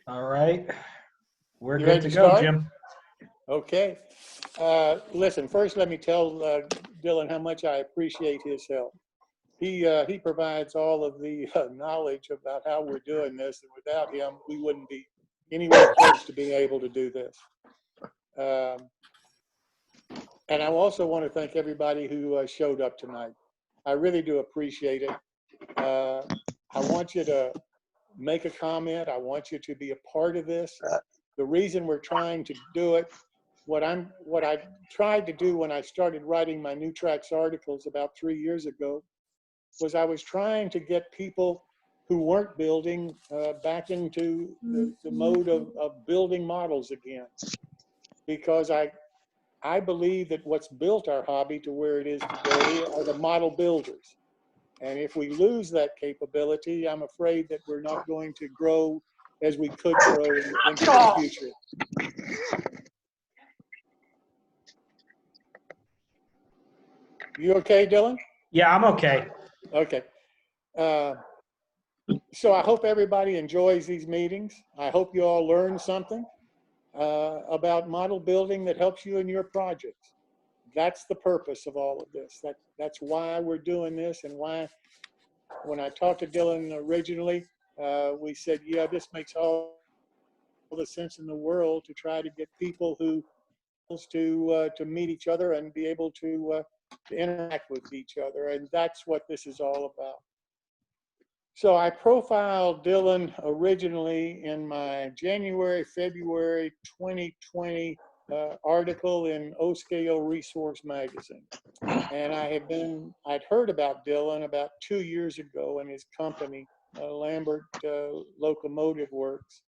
All right. We're You good ready to to go, start? Jim. Okay. Listen, first let me tell Dylan how much I appreciate his help. He provides all of the knowledge about how we're doing this, and without him, we wouldn't be anywhere close to being able to do this. Um, and I also want to thank everybody who showed up tonight. I really do appreciate it. Uh, I want you to make a comment. I want you to be a part of this. The reason we're trying to do it, what I tried to do when I started writing my New Tracks articles about 3 years ago, was I was trying to get people who weren't building back into the mode of building models again. Because I believe that what's built our hobby to where it is today are the model builders. And if we lose that capability, I'm afraid that we're not going to grow as we could grow into the future. You okay, Dylan? Yeah, I'm okay. Okay. Uh, so I hope everybody enjoys these meetings. I hope you all learn something about model building that helps you in your projects. That's the purpose of all of this. That's why we're doing this, and why when I talked to Dylan originally, we said, yeah, this makes all the sense in the world to try to get people who to meet each other and be able to interact with each other, and that's what this is all about. So I profiled Dylan originally in my February 2020 article in O-Scale Resource Magazine. And I'd heard about Dylan about 2 years ago in his company, Lambert Locomotive Works.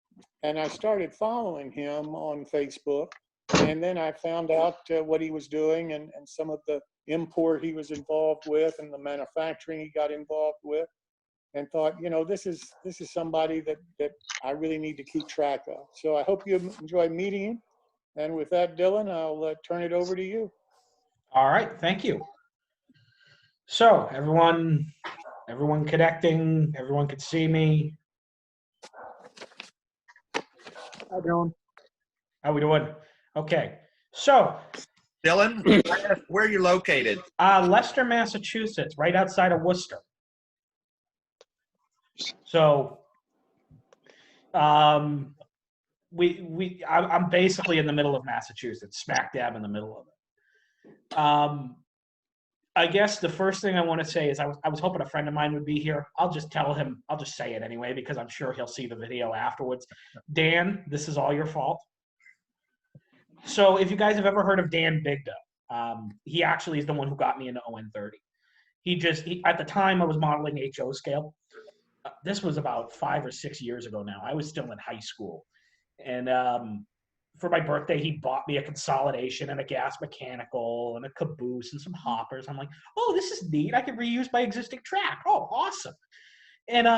And I started following him on Facebook. And then I found out what he was doing, and some of the import he was involved with and the manufacturing he got involved with, and thought, this is somebody that I really need to keep track of. So I hope you enjoy meeting him. And with that, Dylan, I'll turn it over to you. All right. Thank you. So everyone connecting, everyone could see me. Hi, Dylan. How we doing? Okay. So Dylan, where are you located? Leicester, Massachusetts, right outside of Worcester. So I'm basically in the middle of Massachusetts, smack dab in the middle of it. I guess the first thing I want to say is I was hoping a friend of mine would be here. I'll just tell him, I'll just say it anyway, because I'm sure he'll see the video afterwards. Dan, this is all your fault. So if you guys have ever heard of Dan Bigda, he actually is the one who got me into ON30. At the time I was modeling HO scale. This was about 5 or 6 years ago now. I was still in high school. And for my birthday, he bought me a consolidation and a gas mechanical and a caboose and some hoppers. I'm like, oh, this is neat. I can reuse my existing track. Oh, awesome. And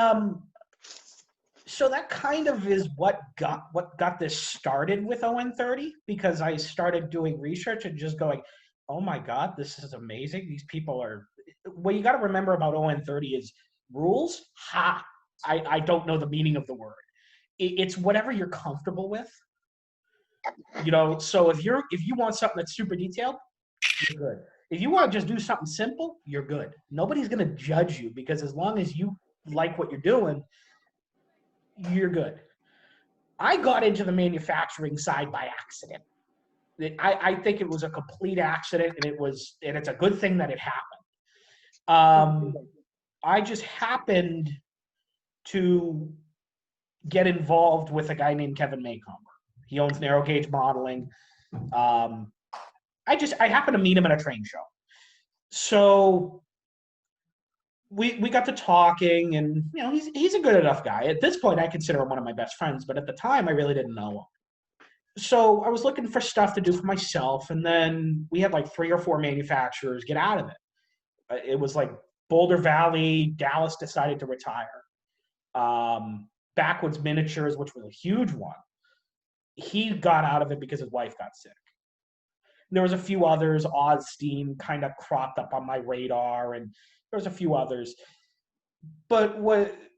so that kind of is what got this started with ON30, because I started doing research and just going, oh my God, this is amazing. These people are, what you got to remember about ON30 is rules. I don't know the meaning of the word. It's whatever you're comfortable with. So if you want something that's super detailed, you're good. If you want to just do something simple, you're good. Nobody's going to judge you, because as long as you like what you're doing, you're good. I got into the manufacturing side by accident. I think it was a complete accident, and it's a good thing that it happened. I just happened to get involved with a guy named Kevin Maycomber. He owns Narrow Gauge Modeling. I happened to meet him at a train show. So we got to talking, and he's a good enough guy. At this point, I consider him one of my best friends, but at the time, I really didn't know him. So I was looking for stuff to do for myself, and then we had like 3 or 4 manufacturers get out of it. It was like Boulder Valley, Dallas decided to retire. Backwoods Miniatures, which was a huge one, he got out of it because his wife got sick. There was a few others. Ozstein kind of cropped up on my radar, and there was a few others. But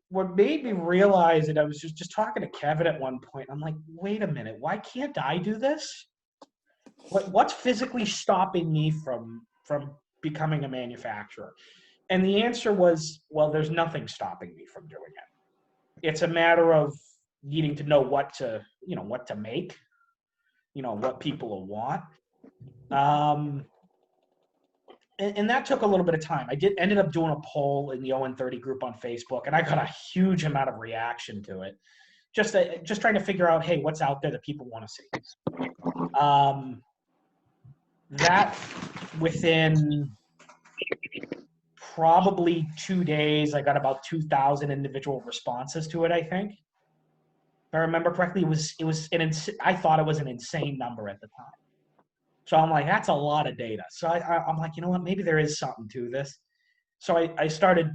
what made me realize it, I was just talking to Kevin at one point. I'm like, wait a minute, why can't I do this? What's physically stopping me from becoming a manufacturer? And the answer was, well, there's nothing stopping me from doing it. It's a matter of needing to know what to make, what people will want. And that took a little bit of time. Ended up doing a poll in the ON30 group on Facebook, and I got a huge amount of reaction to it. Just trying to figure out, hey, what's out there that people want to see. That within probably 2 days, I got about 2,000 individual responses to it, I think. If I remember correctly, I thought it was an insane number at the time. So I'm like, that's a lot of data. So I'm like, you know what, maybe there is something to this. So I started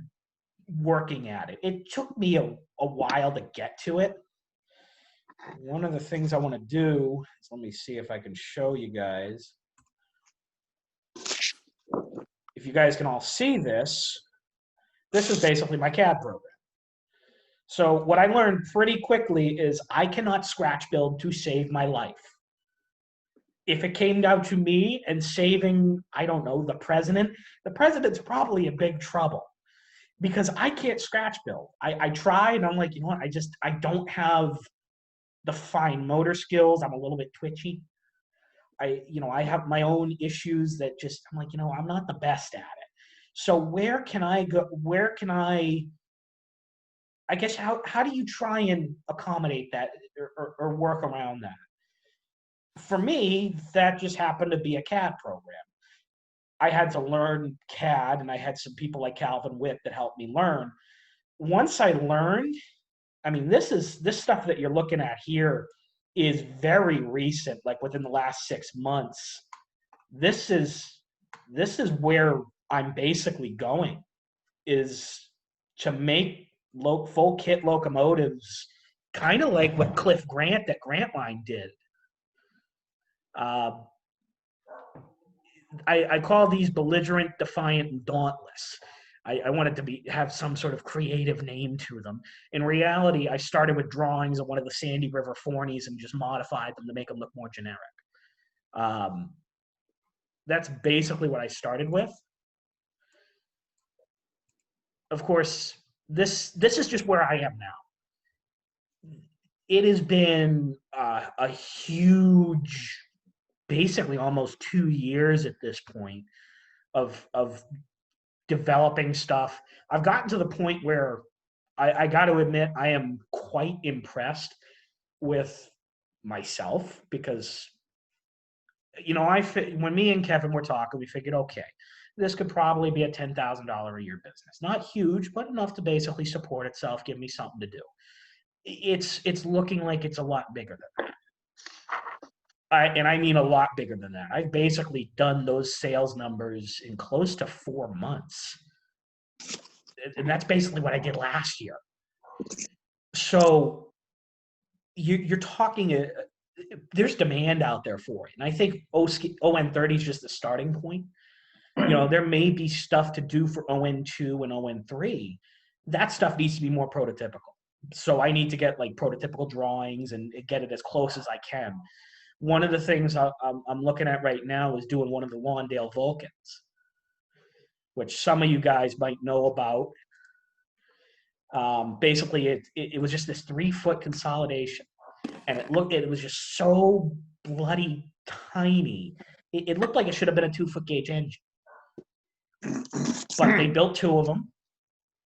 working at it. It took me a while to get to it. One of the things I want to do is, let me see if I can show you guys. If you guys can all see this, this is basically my CAD program. So what I learned pretty quickly is I cannot scratch build to save my life. If it came down to me and saving, I don't know, the president's probably in big trouble because I can't scratch build. I tried, and I'm like, you know what, I don't have the fine motor skills. I'm a little bit twitchy. I have my own issues that I'm like, I'm not the best at it. So where can I go? I guess, how do you try and accommodate that or work around that? For me, that just happened to be a CAD program. I had to learn CAD, and I had some people like Calvin Witt that helped me learn. Once I learned, I mean, this stuff that you're looking at here is very recent, like within the last 6 months. This is where I'm basically going, is to make full kit locomotives, kind of like what Cliff Grant at Grantline did. I call these belligerent, defiant, and dauntless. I wanted to have some sort of creative name to them. In reality, I started with drawings of one of the Sandy River Fornies and just modified them to make them look more generic. That's basically what I started with. Of course, this is just where I am now. It has been a huge, basically almost 2 years at this point of developing stuff. I've gotten to the point where I got to admit I am quite impressed with myself because, when me and Kevin were talking, we figured, okay, this could probably be a $10,000 a year business. Not huge, but enough to basically support itself, give me something to do. It's looking like it's a lot bigger than that. And I mean a lot bigger than that. I've basically done those sales numbers in close to 4 months. And that's basically what I did last year. So you're talking, there's demand out there for it. And I think ON30 is just the starting point. There may be stuff to do for ON2 and ON3. That stuff needs to be more prototypical. So I need to get like prototypical drawings and get it as close as I can. One of the things I'm looking at right now is doing one of the Lawndale Vulcans, which some of you guys might know about. Basically, it was just this 3-foot consolidation, and it was just so bloody tiny. It looked like it should have been a 2-foot gauge engine, but they built 2 of them,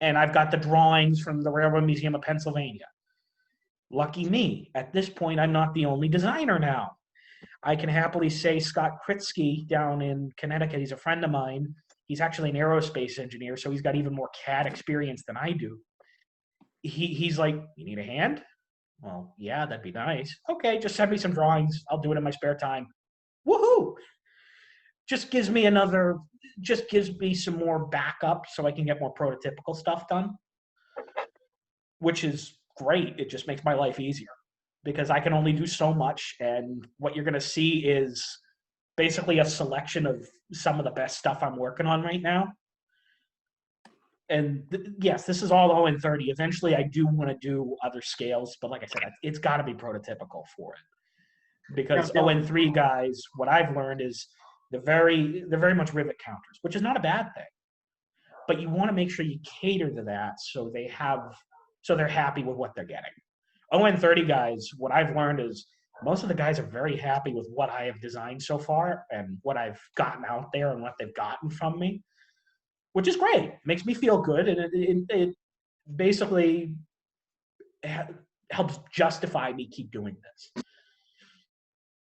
and I've got the drawings from the Railroad Museum of Pennsylvania. Lucky me. At this point, I'm not the only designer now. I can happily say Scott Kritsky down in Connecticut, he's a friend of mine. He's actually an aerospace engineer, so he's got even more CAD experience than I do. He's like, you need a hand? Well, yeah, that'd be nice. Okay, just send me some drawings. I'll do it in my spare time. Woohoo! Just gives me some more backup so I can get more prototypical stuff done, which is great. It just makes my life easier because I can only do so much. And what you're going to see is basically a selection of some of the best stuff I'm working on right now. yes, this is all ON30. Eventually, I do want to do other scales, but like I said, it's got to be prototypical for it. Because Now, ON3 guys, what I've learned is they're very much rivet counters, which is not a bad thing. But you want to make sure you cater to that so they're happy with what they're getting. ON30 guys, what I've learned is most of the guys are very happy with what I have designed so far and what I've gotten out there and what they've gotten from me, which is great. It makes me feel good, and it basically helps justify me keep doing this.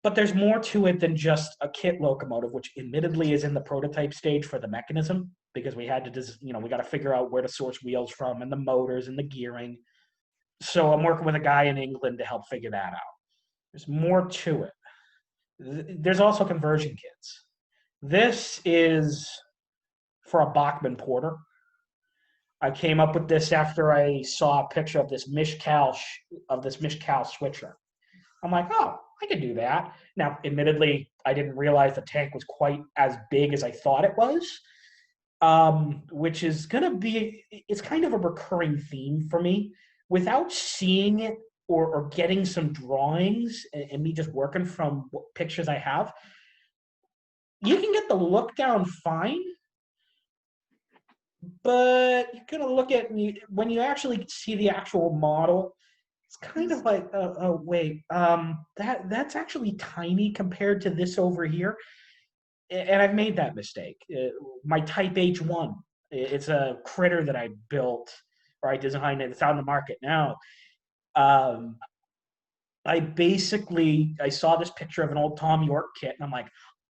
But there's more to it than just a kit locomotive, which admittedly is in the prototype stage for the mechanism, because we had to, we got to figure out where to source wheels from and the motors and the gearing. So I'm working with a guy in England to help figure that out. There's more to it. There's also conversion kits. This is for a Bachmann Porter. I came up with this after I saw a picture of this Mishkal switcher. I'm like, oh, I could do that. Now, admittedly, I didn't realize the tank was quite as big as I thought it was, which is going to be, it's kind of a recurring theme for me. Without seeing it or getting some drawings and me just working from what pictures I have, you can get the look down fine, but you're going to look at me when you actually see the actual model. It's kind of like, oh wait, that's actually tiny compared to this over here, and I've made that mistake. My Type H1, it's a critter that I built or I designed, and it's out in the market now. I saw this picture of an old Tom York kit, and I'm like,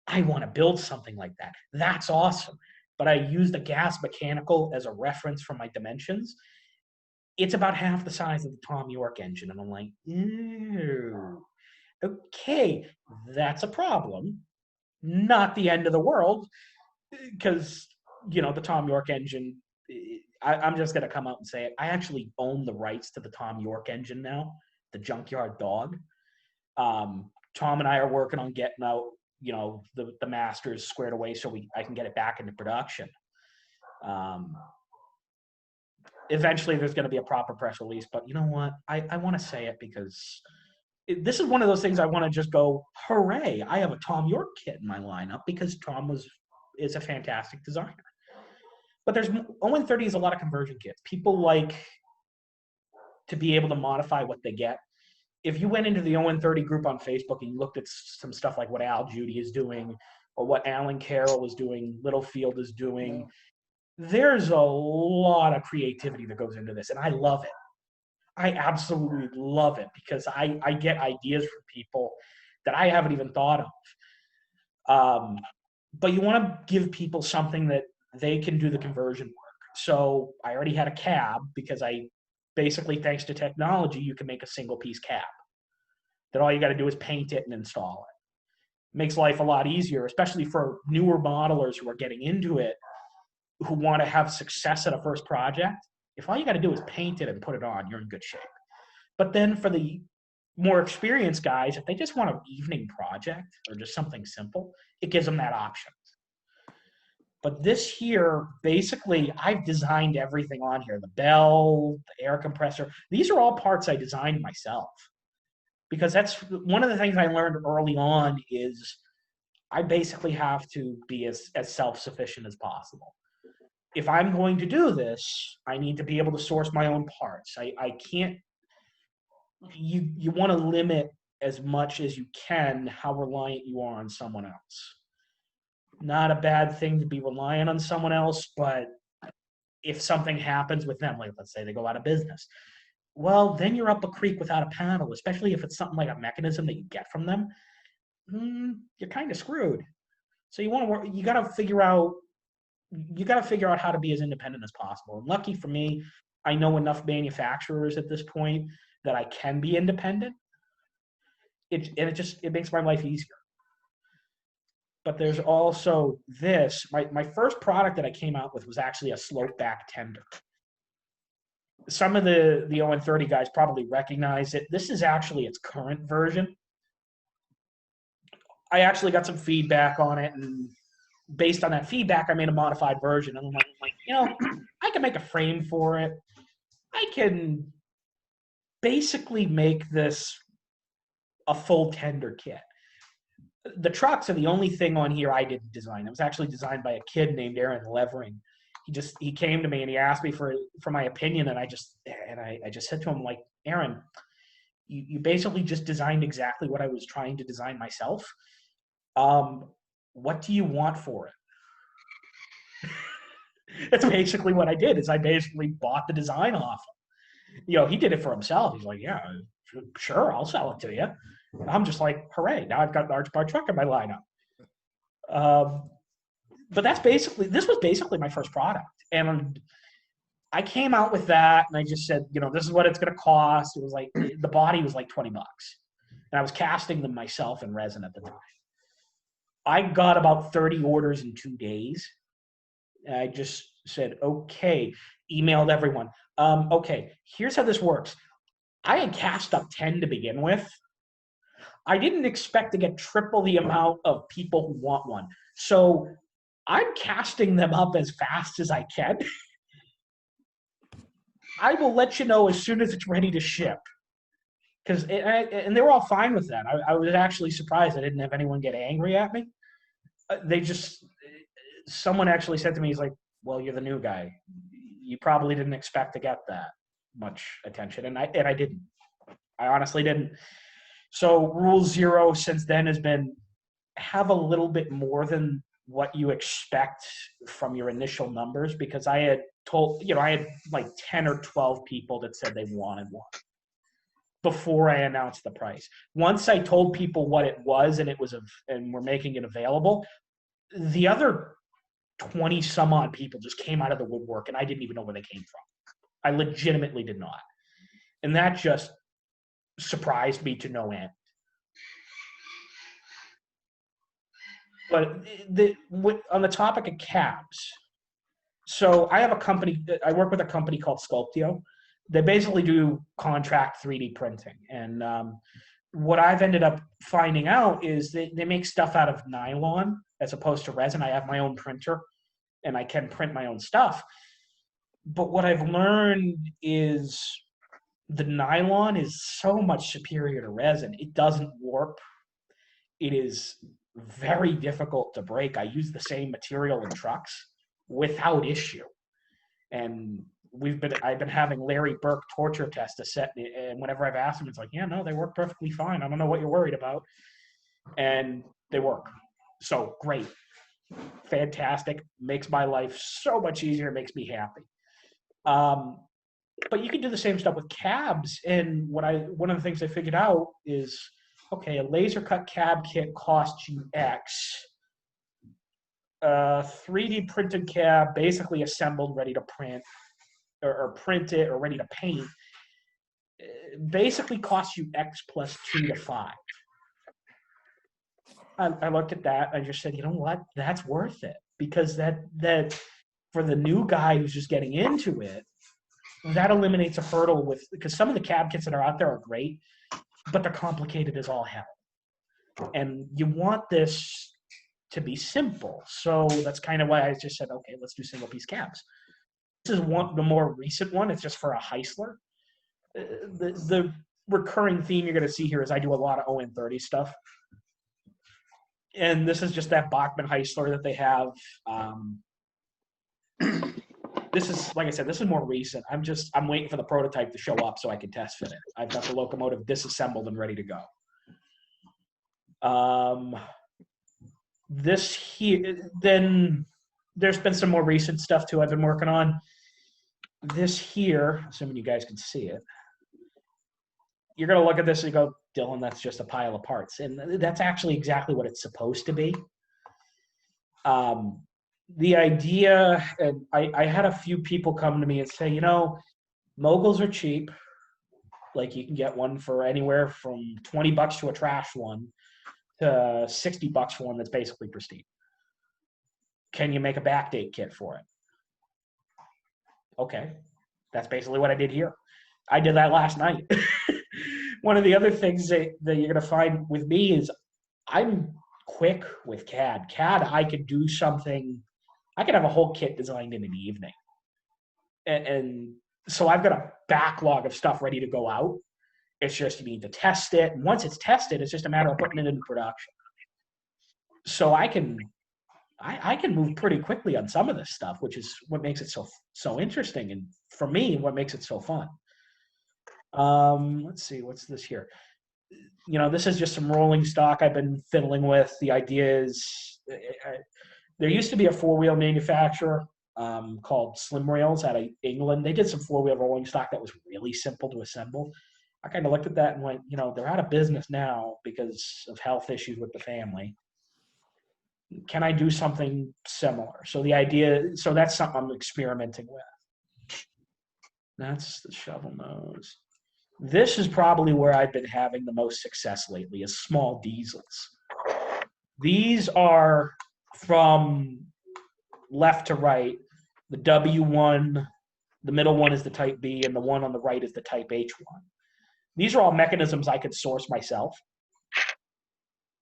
I want to build something like that. That's awesome. But I used a gas mechanical as a reference for my dimensions. It's about half the size of the Tom York engine. And I'm like, ew, okay, that's a problem. Not the end of the world, because, the Tom York engine, I'm just going to come out and say it. I actually own the rights to the Tom York engine now, the Junkyard Dog. Tom and I are working on getting out, the masters squared away so I can get it back into production. Eventually there's going to be a proper press release, but you know what? I want to say it because this is one of those things I want to just go, hooray, I have a Tom York kit in my lineup because Tom is a fantastic designer. But ON30 is a lot of conversion kits. People like to be able to modify what they get. If you went into the ON30 group on Facebook and you looked at some stuff like what Al Judy is doing or what Alan Carroll is doing, Littlefield is doing, there's a lot of creativity that goes into this, and I love it. I absolutely love it because I get ideas from people that I haven't even thought of. But you want to give people something that they can do the conversion work. So I already had a cab because basically, thanks to technology, you can make a single piece cab that all you got to do is paint it and install it. Makes life a lot easier, especially for newer modelers who are getting into it, who want to have success at a first project. If all you got to do is paint it and put it on, you're in good shape. But then for the more experienced guys, if they just want an evening project or just something simple, it gives them that option. But this here, basically, I've designed everything on here. The bell, the air compressor, these are all parts I designed myself. Because that's one of the things I learned early on is I basically have to be as self-sufficient as possible. If I'm going to do this, I need to be able to source my own parts. I can't, you want to limit as much as you can how reliant you are on someone else. Not a bad thing to be reliant on someone else, but if something happens with them, like let's say they go out of business, well, then you're up a creek without a paddle, especially if it's something like a mechanism that you get from them. You're kind of screwed. So you got to figure out how to be as independent as possible. And lucky for me, I know enough manufacturers at this point that I can be independent. It makes my life easier. But there's also this. My first product that I came out with was actually a slope back tender. Some of the ON30 guys probably recognize it. This is actually its current version. I actually got some feedback on it, and based on that feedback, I made a modified version. And I'm like, you know, I can make a frame for it. I can basically make this a full tender kit. The trucks are the only thing on here I didn't design. It was actually designed by a kid named Aaron Levering. He came to me and he asked me for my opinion, and I just said to him, like, Aaron, you basically just designed exactly what I was trying to design myself. What do you want for it? That's basically what I did. Is I basically bought the design off him. You know, he did it for himself. He's like, yeah, sure, I'll sell it to you. I'm just like, hooray! Now I've got an large bar truck in my lineup. But this was basically my first product, and I came out with that, and I just said, you know, this is what it's going to cost. It was like the body was like $20, and I was casting them myself in resin at the time. I got about 30 orders in 2 days. And I just said, okay, emailed everyone. Okay, here's how this works. I had cast up 10 to begin with. I didn't expect to get triple the amount of people who want one. So I'm casting them up as fast as I can. I will let you know as soon as it's ready to ship. And they were all fine with that. I was actually surprised I didn't have anyone get angry at me. Someone actually said to me, he's like, well, you're the new guy. You probably didn't expect to get that much attention. And I didn't. I honestly didn't. So rule 0 since then has been have a little bit more than what you expect from your initial numbers, because I had like 10 or 12 people that said they wanted one before I announced the price. Once I told people what it was and we're making it available, the other 20 some odd people just came out of the woodwork, and I didn't even know where they came from. I legitimately did not. And that just surprised me to no end. But on the topic of cabs, so I work with a company called Sculptio. They basically do contract 3D printing. And what I've ended up finding out is they make stuff out of nylon as opposed to resin. I have my own printer, and I can print my own stuff. But what I've learned is the nylon is so much superior to resin. It doesn't warp. It is very difficult to break. I use the same material in trucks without issue. And I've been having Larry Burke torture test a set, and whenever I've asked him, it's like, yeah, no, they work perfectly fine. I don't know what you're worried about. And they work. So great. Fantastic. Makes my life so much easier. Makes me happy. But you can do the same stuff with cabs. And one of the things I figured out is, okay, a laser cut cab kit costs you X. 3D printed cab, basically assembled, ready to print, or print it, or ready to paint, basically costs you X plus 2 to 5. I looked at that. I just said, you know what? That's worth it, because that for the new guy who's just getting into it, that eliminates a hurdle because some of the cab kits that are out there are great, but they're complicated as all hell. And you want this to be simple. So that's kind of why I just said, okay, let's do single piece cabs. This is the more recent one. It's just for a Heisler. The recurring theme you're going to see here is I do a lot of ON30 stuff. And this is just that Bachmann Heisler that they have. This is, like I said, this is more recent. I'm waiting for the prototype to show up so I can test fit it. I've got the locomotive disassembled and ready to go. This here, then there's been some more recent stuff too I've been working on. This here, assuming you guys can see it, you're going to look at this and go, Dylan, that's just a pile of parts. And that's actually exactly what it's supposed to be. The idea, and I had a few people come to me and say, you know, moguls are cheap. Like you can get one for anywhere from $20 to a trash one to $60 for one that's basically pristine. Can you make a backdate kit for it? Okay. That's basically what I did here. I did that last night. One of the other things that you're going to find with me is I'm quick with CAD. CAD, I could do something. I could have a whole kit designed in an evening, and so I've got a backlog of stuff ready to go out. It's just you need to test it, and once it's tested, it's just a matter of putting it into production. So I can move pretty quickly on some of this stuff, which is what makes it so interesting, and for me, what makes it so fun. Let's see, what's this here? This is just some rolling stock I've been fiddling with. The idea is, there used to be a four-wheel manufacturer called Slim Rails out of England. They did some four-wheel rolling stock that was really simple to assemble. I kind of looked at that and went, they're out of business now because of health issues with the family. Can I do something similar? So that's something I'm experimenting with. That's the shovel nose. This is probably where I've been having the most success lately, is small diesels. These are from left to right. The W1, the middle one is the type B, and the one on the right is the type H1. These are all mechanisms I could source myself.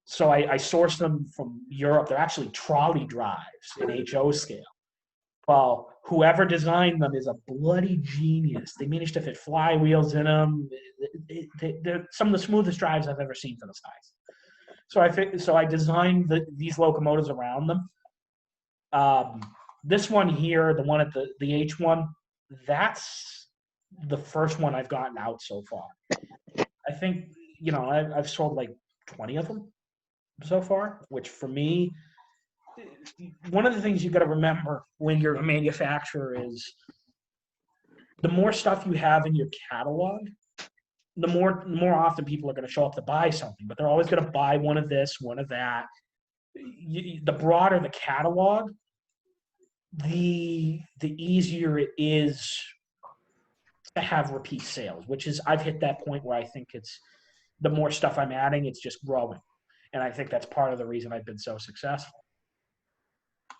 So I source them from Europe. They're actually trolley drives in HO scale. Well, whoever designed them is a bloody genius. They managed to fit flywheels in them. They're some of the smoothest drives I've ever seen for the size. So I designed these locomotives around them. This one here, the one at the H1, that's the first one I've gotten out so far. I think, I've sold like 20 of them so far, which for me, one of the things you've got to remember when you're a manufacturer is the more stuff you have in your catalog, the more often people are going to show up to buy something, but they're always going to buy one of this, one of that. The broader the catalog, the easier it is to have repeat sales, which is, I've hit that point where I think it's the more stuff I'm adding, it's just growing. And I think that's part of the reason I've been so successful.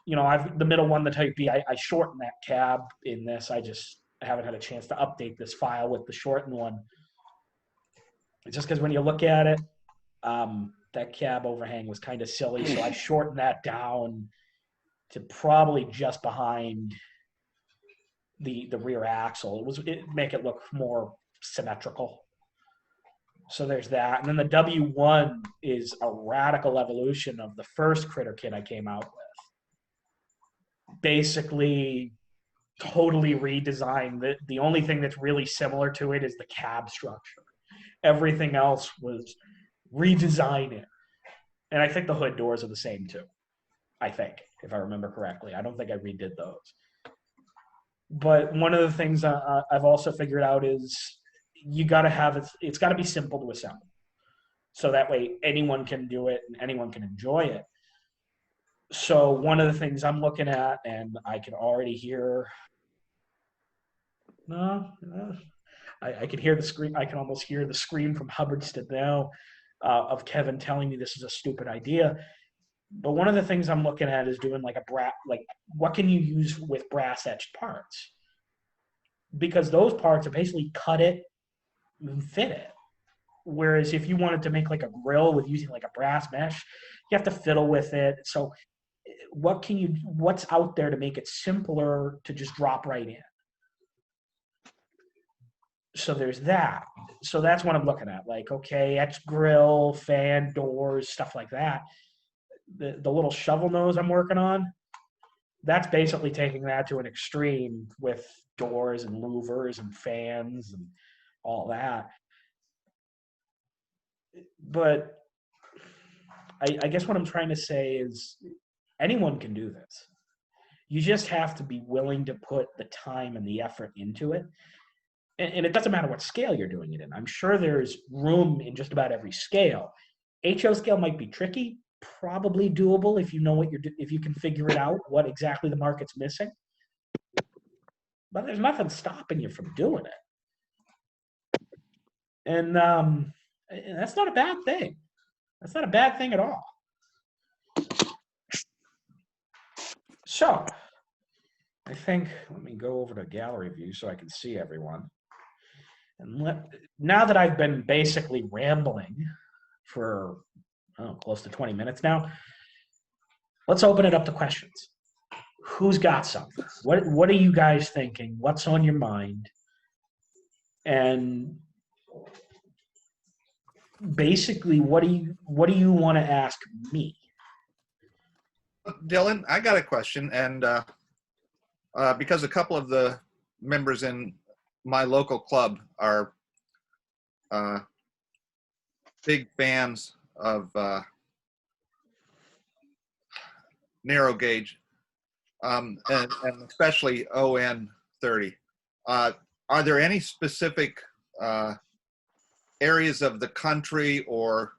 The middle one, the type B, I shortened that cab in this. I haven't had a chance to update this file with the shortened one. It's just because when you look at it, that cab overhang was kind of silly. So I shortened that down to probably just behind the rear axle. It make it look more symmetrical. So there's that. And then the W1 is a radical evolution of the first critter kit I came out with. Basically, totally redesigned. The only thing that's really similar to it is the cab structure. Everything else was redesigning. And I think the hood doors are the same too. I think, if I remember correctly. I don't think I redid those. But one of the things I've also figured out is you got to have it. It's got to be simple to assemble, so that way anyone can do it and anyone can enjoy it. So one of the things I'm looking at, and I can already hear. I can hear the scream. I can almost hear the scream from Hubbardston now of Kevin telling me this is a stupid idea. But one of the things I'm looking at is doing like what can you use with brass etched parts? Because those parts are basically cut it and fit it. Whereas if you wanted to make like a grill with using like a brass mesh, you have to fiddle with it. So what's out there to make it simpler to just drop right in? So there's that. So that's what I'm looking at. Like, okay, etched grill, fan, doors, stuff like that. The little shovel nose I'm working on, that's basically taking that to an extreme with doors and louvers and fans and all that. But I guess what I'm trying to say is anyone can do this. You just have to be willing to put the time and the effort into it. And it doesn't matter what scale you're doing it in. I'm sure there's room in just about every scale. HO scale might be tricky, probably doable if you know if you can figure it out, what exactly the market's missing. But there's nothing stopping you from doing it. And that's not a bad thing. That's not a bad thing at all. So I think, let me go over to gallery view so I can see everyone. And now that I've been basically rambling for, close to 20 minutes now. Let's open it up to questions. Who's got something? What are you guys thinking? What's on your mind? And basically, what do you want to ask me? Dylan, I got a question, and because a couple of the members in my local club are big fans of narrow gauge, and especially ON 30. Are there any specific areas of the country or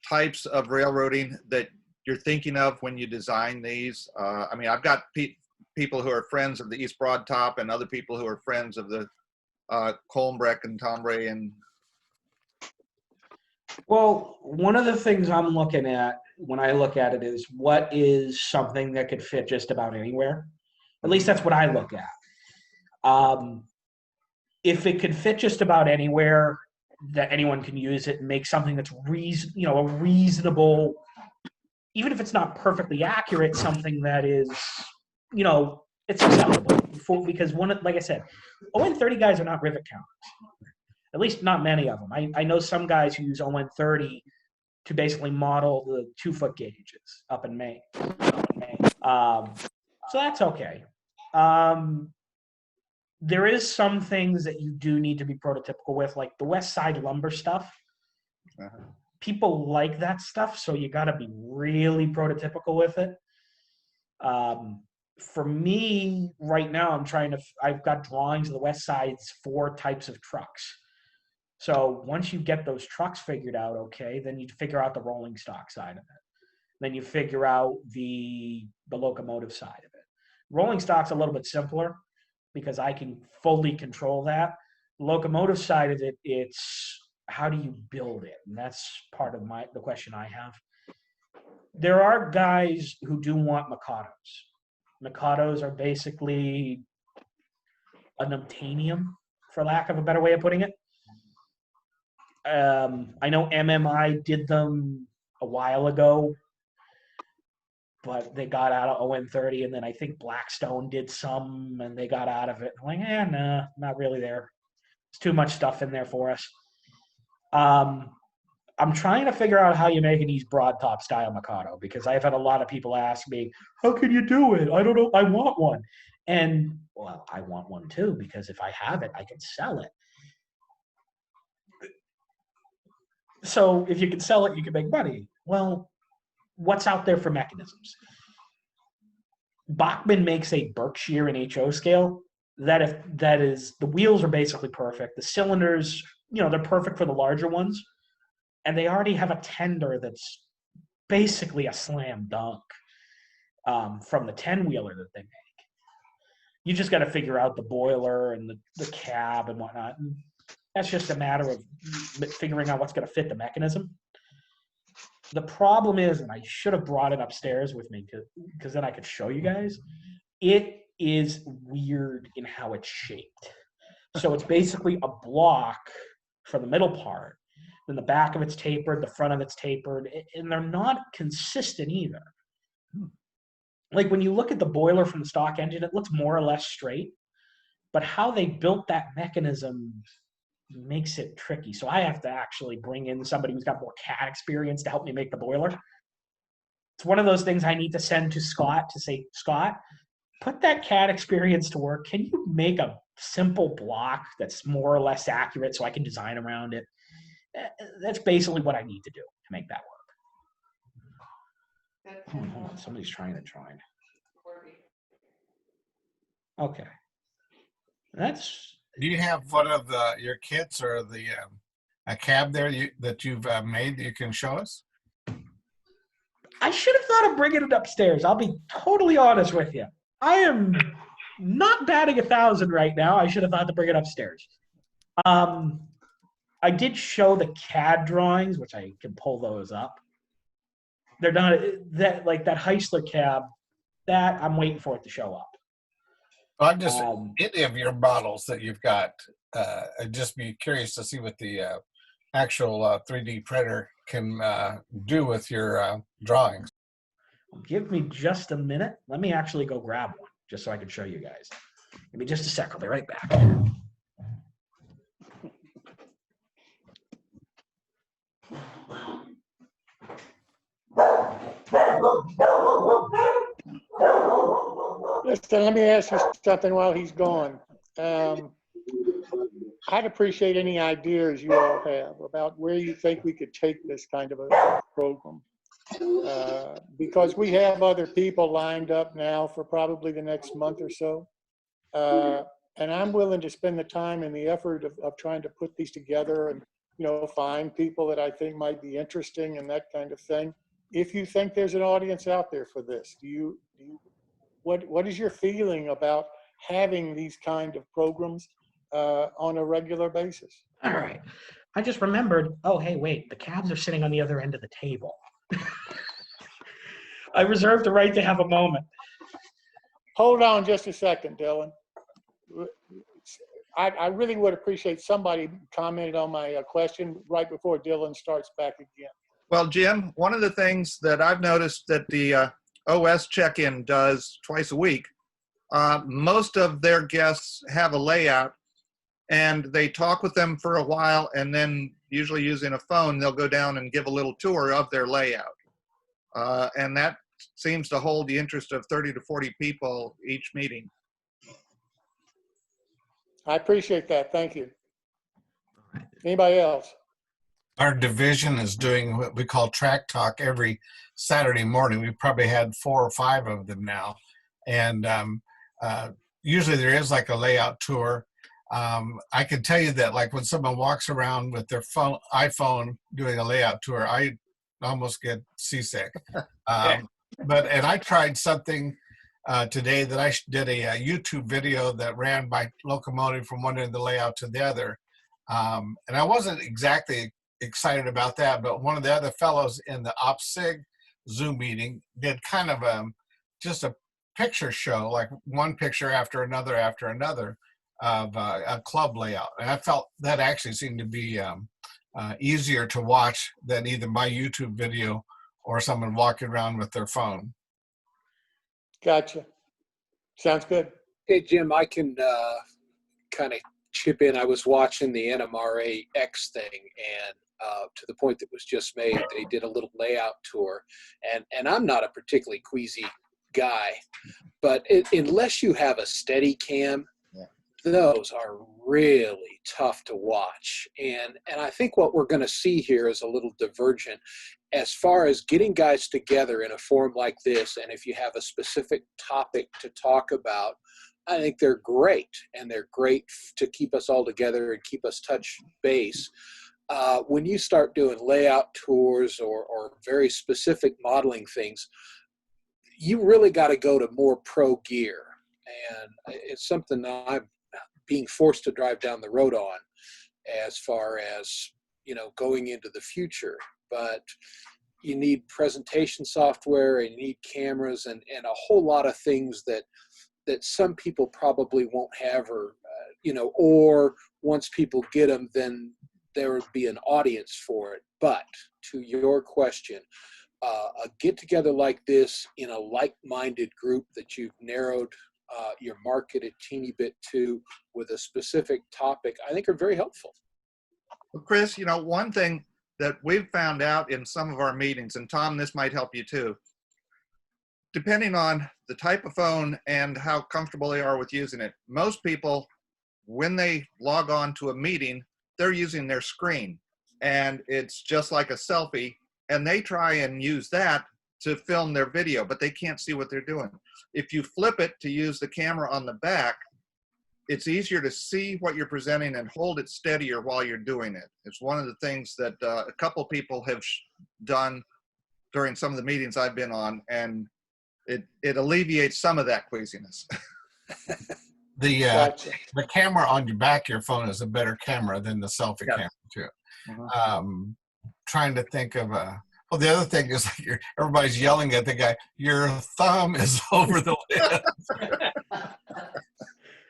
types of railroading that you're thinking of when you design these? I mean, I've got people who are friends of the East Broad Top and other people who are friends of the Colmbreck and Tombray. And Well, one of the things I'm looking at when I look at it is what is something that could fit just about anywhere. At least that's what I look at. If it could fit just about anywhere, that anyone can use it and make something that's a reasonable, even if it's not perfectly accurate, something that is, it's acceptable. Because like I said, ON30 guys are not rivet counters. At least not many of them. I know some guys who use ON30 to basically model the 2-foot gauges up in Maine. So that's okay. There is some things that you do need to be prototypical with, like the West Side lumber stuff. Uh-huh. People like that stuff, so you got to be really prototypical with it. For me, right now, I've got drawings of the West Side's 4 types of trucks. So once you get those trucks figured out, okay, then you figure out the rolling stock side of it. Then you figure out the locomotive side of it. Rolling stock's a little bit simpler because I can fully control that. Locomotive side of it, it's how do you build it? And that's part of the question I have. There are guys who do want Mikados. Mikados are basically an unobtainium, for lack of a better way of putting it. I know MMI did them a while ago, but they got out of ON30, and then I think Blackstone did some, and they got out of it. I'm like, nah, not really there. It's too much stuff in there for us. I'm trying to figure out how you make an East Broad Top style Mikado, because I've had a lot of people ask me, how can you do it? I don't know. I want one. And, well, I want one too, because if I have it, I can sell it. So if you can sell it, you can make money. Well, what's out there for mechanisms? Bachmann makes a Berkshire and HO scale that is the wheels are basically perfect. The cylinders, they're perfect for the larger ones, and they already have a tender that's basically a slam dunk from the 10-wheeler that they make. You just got to figure out the boiler and the cab and whatnot. And that's just a matter of figuring out what's going to fit the mechanism. The problem is, and I should have brought it upstairs with me because then I could show you guys, it is weird in how it's shaped. So it's basically a block for the middle part. Then the back of it's tapered, the front of it's tapered, and they're not consistent either. Like when you look at the boiler from the stock engine, it looks more or less straight, but how they built that mechanism makes it tricky. So I have to actually bring in somebody who's got more CAD experience to help me make the boiler. It's one of those things I need to send to Scott to say, Scott, put that CAD experience to work. Can you make a simple block that's more or less accurate so I can design around it? That's basically what I need to do to make that work. Hold on. Somebody's trying to join. Okay. Do you have one of your kits or a cab there that you've made that you can show us? I should have thought of bringing it upstairs. I'll be totally honest with you. I am not batting 1,000 right now. I should have thought to bring it upstairs. I did show the CAD drawings, which I can pull those up. They're not that Heisler cab. That I'm waiting for it to show up. I'm just any of your models that you've got. I'd just be curious to see what the actual 3D printer can do with your drawings. Give me just a minute. Let me actually go grab one just so I can show you guys. Give me just a sec. I'll be right back. Listen, let me ask you something while he's gone. I'd appreciate any ideas you all have about where you think we could take this kind of a program. Because we have other people lined up now for probably the next month or so. And I'm willing to spend the time and the effort of trying to put these together and, find people that I think might be interesting and that kind of thing. If you think there's an audience out there for this, what is your feeling about having these kind of programs on a regular basis? All right. I just remembered, oh, hey, wait, the cabs are sitting on the other end of the table. I reserve the right to have a moment. Hold on just a second, Dylan. I really would appreciate somebody commented on my question right before Dylan starts back again. Well, Jim, one of the things that I've noticed that the OS check-in does twice a week, most of their guests have a layout and they talk with them for a while, and then usually using a phone, they'll go down and give a little tour of their layout. And that seems to hold the interest of 30 to 40 people each meeting. I appreciate that. Thank you. Anybody else? Our division is doing what we call track talk every Saturday morning. We've probably had 4 or 5 of them now. And usually there is like a layout tour. I can tell you that like when someone walks around with their iPhone doing a layout tour, I almost get seasick. And I tried something today that I did a YouTube video that ran by locomotive from one end of the layout to the other. And I wasn't exactly excited about that, but one of the other fellows in the OpSig Zoom meeting did kind of just a picture show, like one picture after another of a club layout. And I felt that actually seemed to be easier to watch than either my YouTube video or someone walking around with their phone. Gotcha. Sounds good. Hey, Jim, I can kind of chip in. I was watching the NMRA X thing, and to the point that was just made, they did a little layout tour. And I'm not a particularly queasy guy, but unless you have a steady cam, those are really tough to watch. And I think what we're going to see here is a little divergent as far as getting guys together in a forum like this. And if you have a specific topic to talk about, I think they're great, and they're great to keep us all together and keep us touch base. When you start doing layout tours or very specific modeling things, you really got to go to more pro gear. And it's something that I'm being forced to drive down the road on as far as, going into the future. But you need presentation software, and you need cameras and a whole lot of things that some people probably won't have, or once people get them, then there would be an audience for it. But to your question, a get-together like this in a like-minded group that you've narrowed your market a teeny bit to with a specific topic, I think are very helpful. Well, Chris, one thing that we've found out in some of our meetings, and Tom, this might help you too, depending on the type of phone and how comfortable they are with using it, most people, when they log on to a meeting, they're using their screen, and it's just like a selfie, and they try and use that to film their video, but they can't see what they're doing. If you flip it to use the camera on the back, it's easier to see what you're presenting and hold it steadier while you're doing it. It's one of the things that a couple people have done during some of the meetings I've been on, and it alleviates some of that queasiness. The camera on your back of your phone is a better camera than the selfie camera too. Trying to think of well, the other thing is like everybody's yelling at the guy, your thumb is over the lens.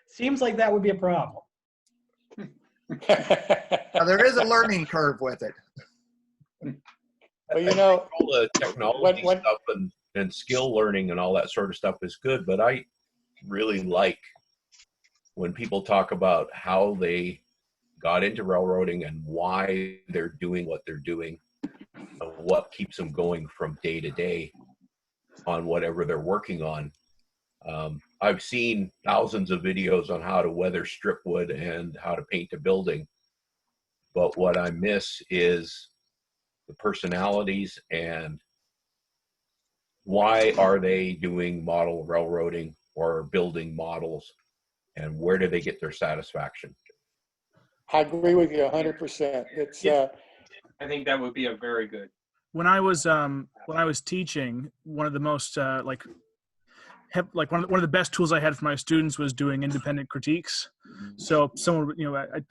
Seems like that would be a problem. Now, there is a learning curve with it. But you know, all the technology when stuff and skill learning and all that sort of stuff is good, but I really like when people talk about how they got into railroading and why they're doing what they're doing and what keeps them going from day to day on whatever they're working on. I've seen thousands of videos on how to weather strip wood and how to paint a building, but what I miss is the personalities and why are they doing model railroading or building models, and where do they get their satisfaction? I agree with you 100%. It's Yeah. I think that would be a very good. When I was teaching, one of the most one of the best tools I had for my students was doing independent critiques. So someone,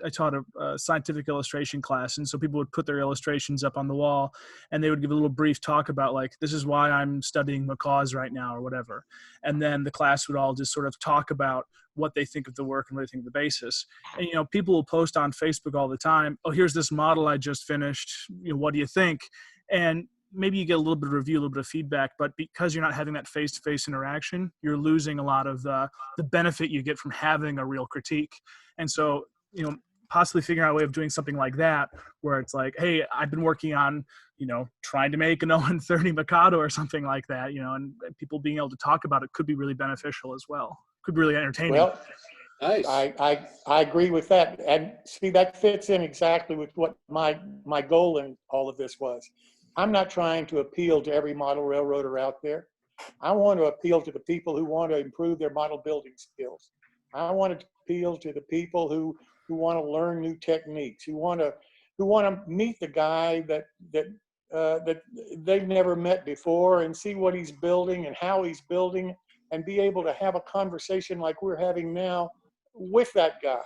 I taught a scientific illustration class, and so people would put their illustrations up on the wall, and they would give a little brief talk about, like, this is why I'm studying macaws right now or whatever. And then the class would all just sort of talk about what they think of the work and what they think of the basis. And, people will post on Facebook all the time, oh, here's this model I just finished, what do you think? And maybe you get a little bit of review, a little bit of feedback, but because you're not having that face-to-face interaction, you're losing a lot of the benefit you get from having a real critique. And so, possibly figuring out a way of doing something like that, where it's like, hey, I've been working on, trying to make an 0-30 Mikado or something like that, and people being able to talk about it could be really beneficial as well. Could be really entertaining. well, Nice. I agree with that. And see, that fits in exactly with what my goal in all of this was. I'm not trying to appeal to every model railroader out there. I want to appeal to the people who want to improve their model building skills. I want to appeal to the people who want to learn new techniques, who want to meet the guy that they've never met before and see what he's building and how he's building, and be able to have a conversation like we're having now with that guy.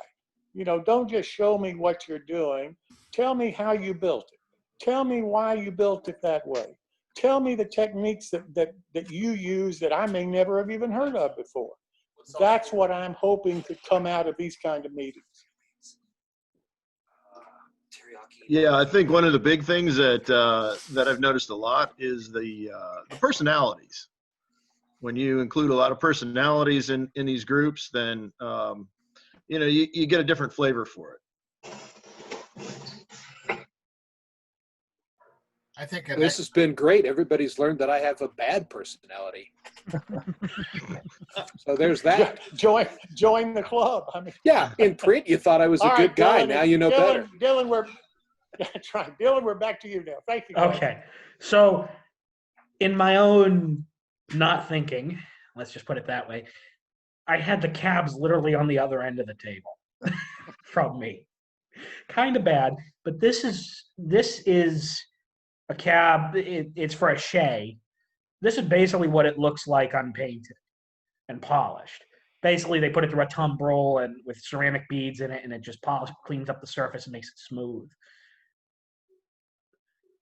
Don't just show me what you're doing. Tell me how you built it. Tell me why you built it that way. Tell me the techniques that you use that I may never have even heard of before. That's what I'm hoping to come out of these kind of meetings. Yeah, I think one of the big things that I've noticed a lot is the personalities. When you include a lot of personalities in these groups, then you get a different flavor for it. I think This has been great. Everybody's learned that I have a bad personality. So there's that. Join the club. I mean, Yeah, in print, you thought I was a all good right, guy. Dylan, Now you know better. Dylan, that's right. Dylan, we're back to you now. Thank you, guys. Okay. So, in my own not thinking, let's just put it that way, I had the cabs literally on the other end of the table from me. Kind of bad, but this is a cab. It's for a Shay. This is basically what it looks like unpainted and polished. Basically, they put it through a tumbrel and with ceramic beads in it, and it just cleans up the surface and makes it smooth.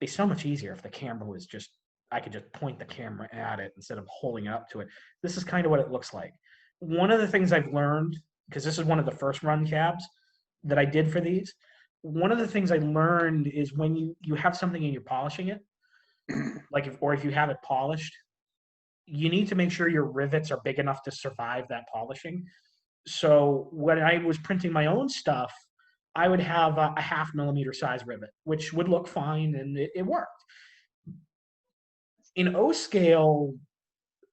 It's so much easier if the camera was just, I could just point the camera at it instead of holding it up to it. This is kind of what it looks like. One of the things I've learned, because this is one of the first run cabs that I did for these, one of the things I learned is when you have something and you're polishing it, if you have it polished, you need to make sure your rivets are big enough to survive that polishing. So when I was printing my own stuff, I would have a 0.5 millimeter size rivet, which would look fine, and it worked. In O scale,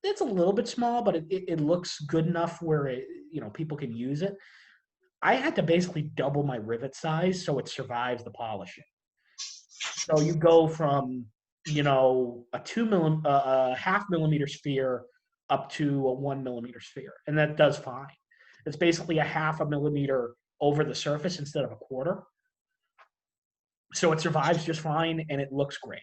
it's a little bit small, but it looks good enough where people can use it. I had to basically double my rivet size so it survives the polishing. So you go from a 0.5 millimeter sphere up to a 1 millimeter sphere, and that does fine. It's basically a 0.5 millimeter over the surface instead of a 1/4. So it survives just fine, and it looks great.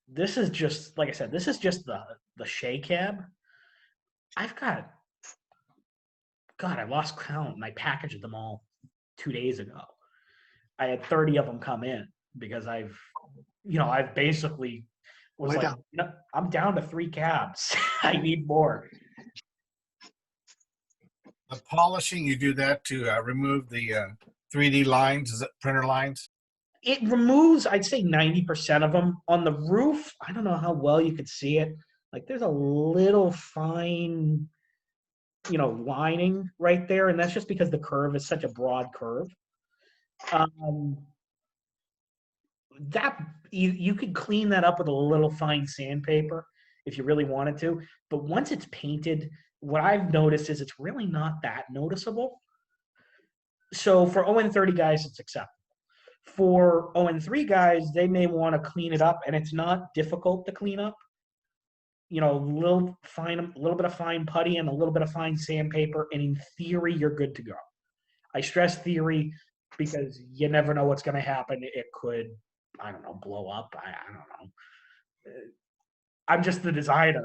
This is just, like I said, this is just the Shay cab. I've got, God, I lost count, and I packaged them all 2 days ago. I had 30 of them come in because I've basically was like, I'm down to 3 cabs. I need more. the polishing, you do that to remove the 3D lines, is it printer lines? it removes, I'd say 90% of them. On the roof, I don't know how well you could see it. Like there's a little fine, lining right there. And that's just because the curve is such a broad curve. That you could clean that up with a little fine sandpaper if you really wanted to. But once it's painted, what I've noticed is it's really not that noticeable. So for 0-30 guys, it's acceptable. For 0-3 guys, they may want to clean it up, and it's not difficult to clean up. A little bit of fine putty and a little bit of fine sandpaper, and in theory, you're good to go. I stress theory because you never know what's going to happen. It could, I don't know, blow up. I don't know. I'm just the designer.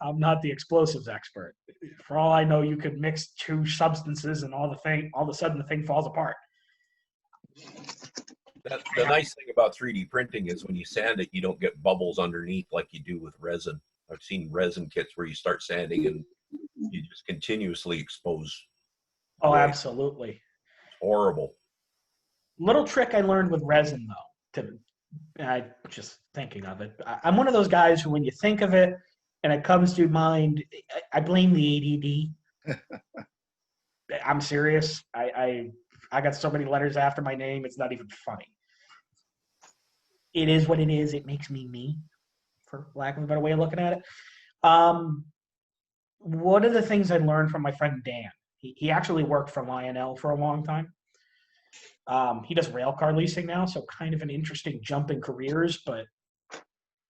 I'm not the explosives expert. For all I know, you could mix two substances, and all of a sudden, the thing falls apart. The nice thing about 3D printing is when you sand it, you don't get bubbles underneath like you do with resin. I've seen resin kits where you start sanding and you just continuously expose. Oh, absolutely. It's horrible. Little trick I learned with resin, though, just thinking of it. I'm one of those guys who, when you think of it and it comes to mind, I blame the ADD. I'm serious. I got so many letters after my name, it's not even funny. It is what it is. It makes me, for lack of a better way of looking at it. One of the things I learned from my friend Dan, he actually worked for Lionel for a long time. He does rail car leasing now, so kind of an interesting jump in careers, but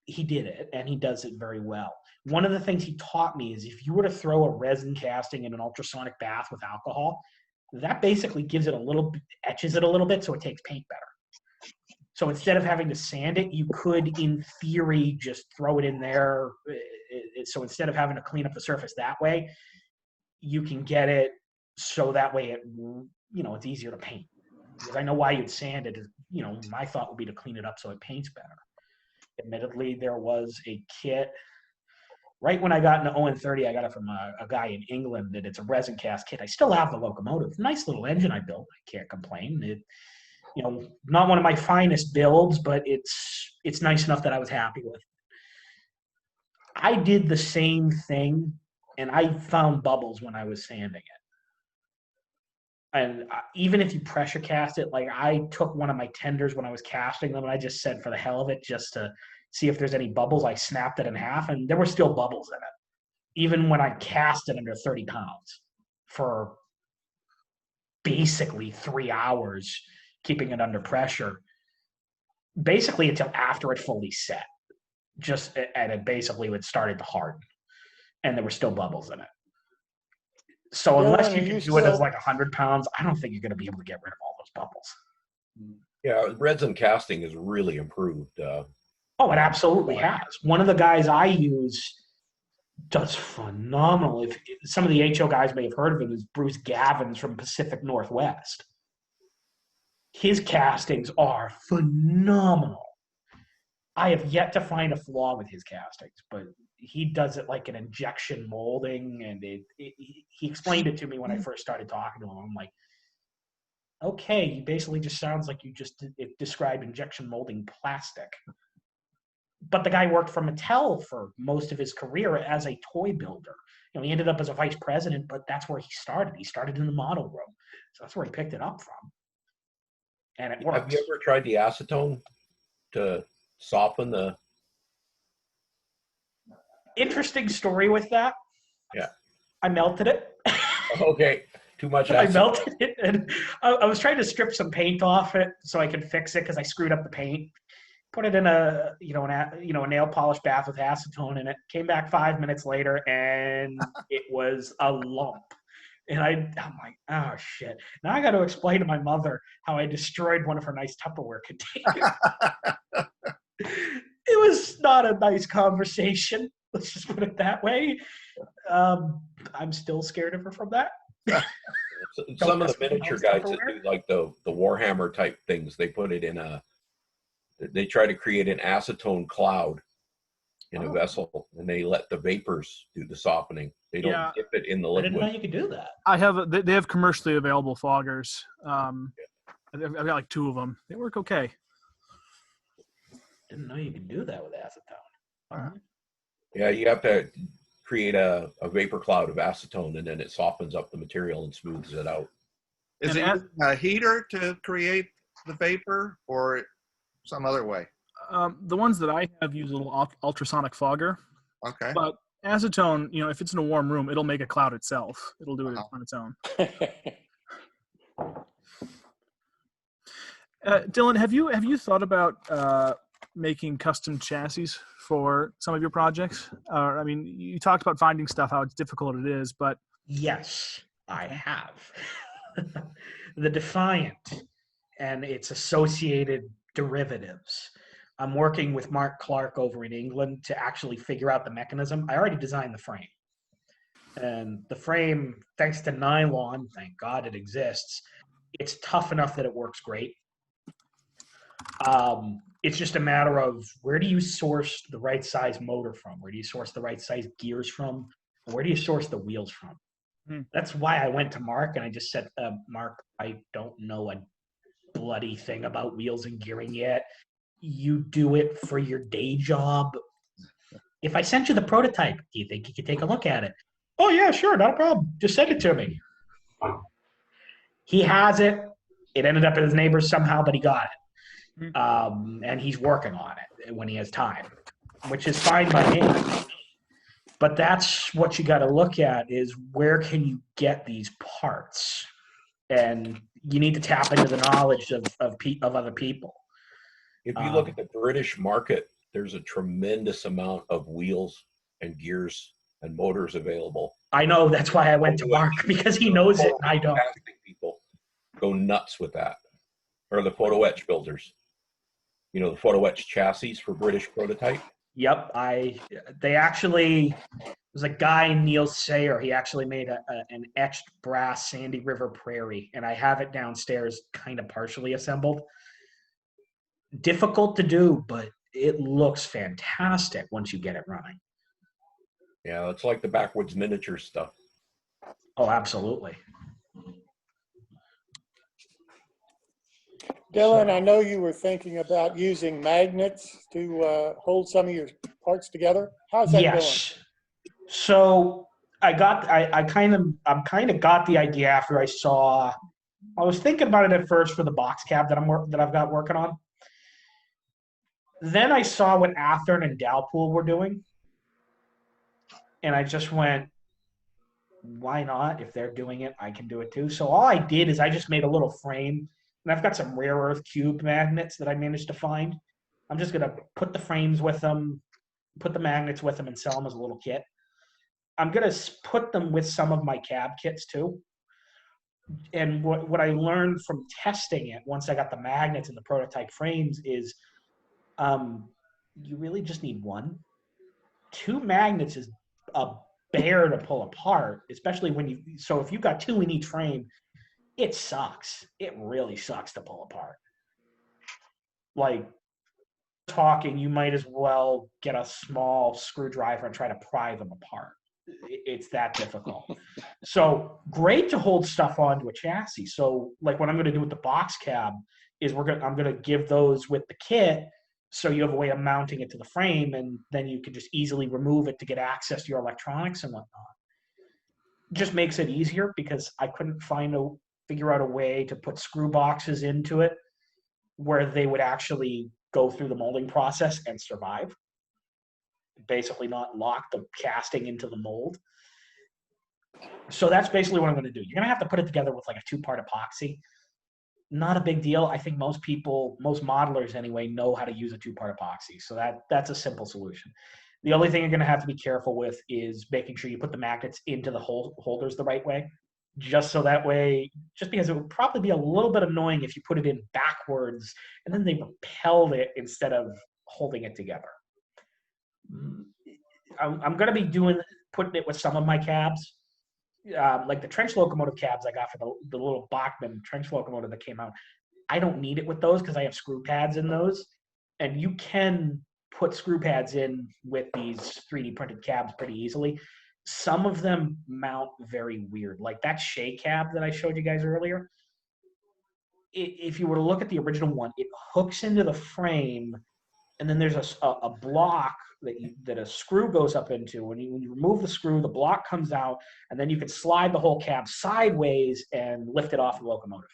he did it, and he does it very well. One of the things he taught me is if you were to throw a resin casting in an ultrasonic bath with alcohol, that basically etches it a little bit so it takes paint better. So instead of having to sand it, you could, in theory, just throw it in there. So instead of having to clean up the surface that way, you can get it so that way it's easier to paint. Because I know why you'd sand it. My thought would be to clean it up so it paints better. Admittedly, there was a kit. Right when I got into 0-30, I got it from a guy in England, and it's a resin cast kit. I still have the locomotive. Nice little engine I built. I can't complain. Not one of my finest builds, but it's nice enough that I was happy with. I did the same thing, and I found bubbles when I was sanding it. And even if you pressure cast it, like I took one of my tenders when I was casting them, and I just said for the hell of it, just to see if there's any bubbles, I snapped it in half, and there were still bubbles in it, even when I cast it under 30 pounds for basically 3 hours, keeping it under pressure, basically until after it fully set. And it basically it started to harden, and there were still bubbles in it. So unless you can do it as like 100 pounds, I don't think you're going to be able to get rid of all those bubbles. Yeah, resin casting has really improved. Oh, it absolutely has. One of the guys I use does phenomenal. If some of the HO guys may have heard of him, is Bruce Gavins from Pacific Northwest. His castings are phenomenal. I have yet to find a flaw with his castings, but he does it like an injection molding, and he explained it to me when I first started talking to him. I'm like, okay, he basically just sounds like you just described injection molding plastic. But the guy worked for Mattel for most of his career as a toy builder. He ended up as a vice president, but that's where he started. He started in the model room. So that's where he picked it up from. And it works. Have you ever tried the acetone to soften the... Interesting story with that. Yeah. I melted it. Okay. Too much acetone. I melted it, and I was trying to strip some paint off it so I could fix it because I screwed up the paint. Put it in a nail polish bath with acetone in it. Came back 5 minutes later, and it was a lump. And I'm like, oh shit! Now I got to explain to my mother how I destroyed one of her nice Tupperware containers. It was not a nice conversation. Let's just put it that way. I'm still scared of her from that. Some of the miniature guys that do like the Warhammer type things, they put it in they try to create an acetone cloud in a vessel, and they let the vapors do the softening. They don't dip it in the liquid. I didn't know you could do that. They have commercially available foggers. I've got like 2 of them. They work okay. Didn't know you could do that with acetone. All right. Yeah, you have to create a vapor cloud of acetone, and then it softens up the material and smooths it out. Is And it using a heater to create the vapor or some other way? The ones that I have use a little ultrasonic fogger, Okay. but acetone, if it's in a warm room, it'll make a cloud itself. It'll do it Uh-huh. on its own. Dylan, have you thought about making custom chassis for some of your projects? I mean, you talked about finding stuff, how difficult it is, but Yes, I have. The Defiant and its associated derivatives. I'm working with Mark Clark over in England to actually figure out the mechanism. I already designed the frame. And the frame, thanks to nylon, thank God it exists, it's tough enough that it works great. It's just a matter of where do you source the right size motor from? Where do you source the right size gears from? Where do you source the wheels from? That's why I went to Mark and I just said, Mark, I don't know a bloody thing about wheels and gearing yet. You do it for your day job. If I sent you the prototype, do you think you could take a look at it? Oh, yeah, sure, not a problem. Just send it to me. He has it. It ended up at his neighbor's somehow, but he got it. And he's working on it when he has time, which is fine by me. But that's what you got to look at is where can you get these parts? And you need to tap into the knowledge of other people. If you look at the British market, there's a tremendous amount of wheels and gears and motors available. I know, that's why I went to Mark, because he knows it and I don't. People go nuts with that. Or the photo etch builders. The photo etch chassis for British prototype. Yep, there's a guy, Neil Sayer, he actually made an etched brass Sandy River Prairie, and I have it downstairs kind of partially assembled. Difficult to do, but it looks fantastic once you get it running. Yeah, it's like the backwoods miniature stuff. Oh, absolutely. Dylan, I know you were thinking about using magnets to hold some of your parts together. How's that going? So I'm kind of got the idea after I was thinking about it at first for the box cab that I've got working on. Then I saw what Athearn and Dalpool were doing. And I just went, why not? If they're doing it, I can do it too. So all I did is I just made a little frame. And I've got some rare earth cube magnets that I managed to find. I'm just going to put the frames with them, put the magnets with them, and sell them as a little kit. I'm going to put them with some of my cab kits too. And what I learned from testing it, once I got the magnets and the prototype frames, is you really just need one. 2 magnets is a bear to pull apart, especially if you've got 2 in each frame, it sucks. It really sucks to pull apart. Like talking, you might as well get a small screwdriver and try to pry them apart. It's that difficult. So great to hold stuff onto a chassis. So like what I'm going to do with the box cab is I'm going to give those with the kit. So you have a way of mounting it to the frame, and then you can just easily remove it to get access to your electronics and whatnot. It just makes it easier because I couldn't figure out a way to put screw boxes into it where they would actually go through the molding process and survive. Basically not lock the casting into the mold. So that's basically what I'm going to do. You're going to have to put it together with like a 2-part epoxy. Not a big deal. I think most modelers anyway, know how to use a 2-part epoxy. So that's a simple solution. The only thing you're going to have to be careful with is making sure you put the magnets into the holders the right way. Just so that way, just because it would probably be a little bit annoying if you put it in backwards and then they repelled it instead of holding it together. I'm going to be putting it with some of my cabs. Like the trench locomotive cabs I got for the little Bachmann trench locomotive that came out. I don't need it with those because I have screw pads in those. And you can put screw pads in with these 3D printed cabs pretty easily. Some of them mount very weird. Like that Shea cab that I showed you guys earlier. if you were to look at the original one, it hooks into the frame, and then there's a block that a screw goes up into. When you remove the screw, the block comes out, and then you can slide the whole cab sideways and lift it off the locomotive.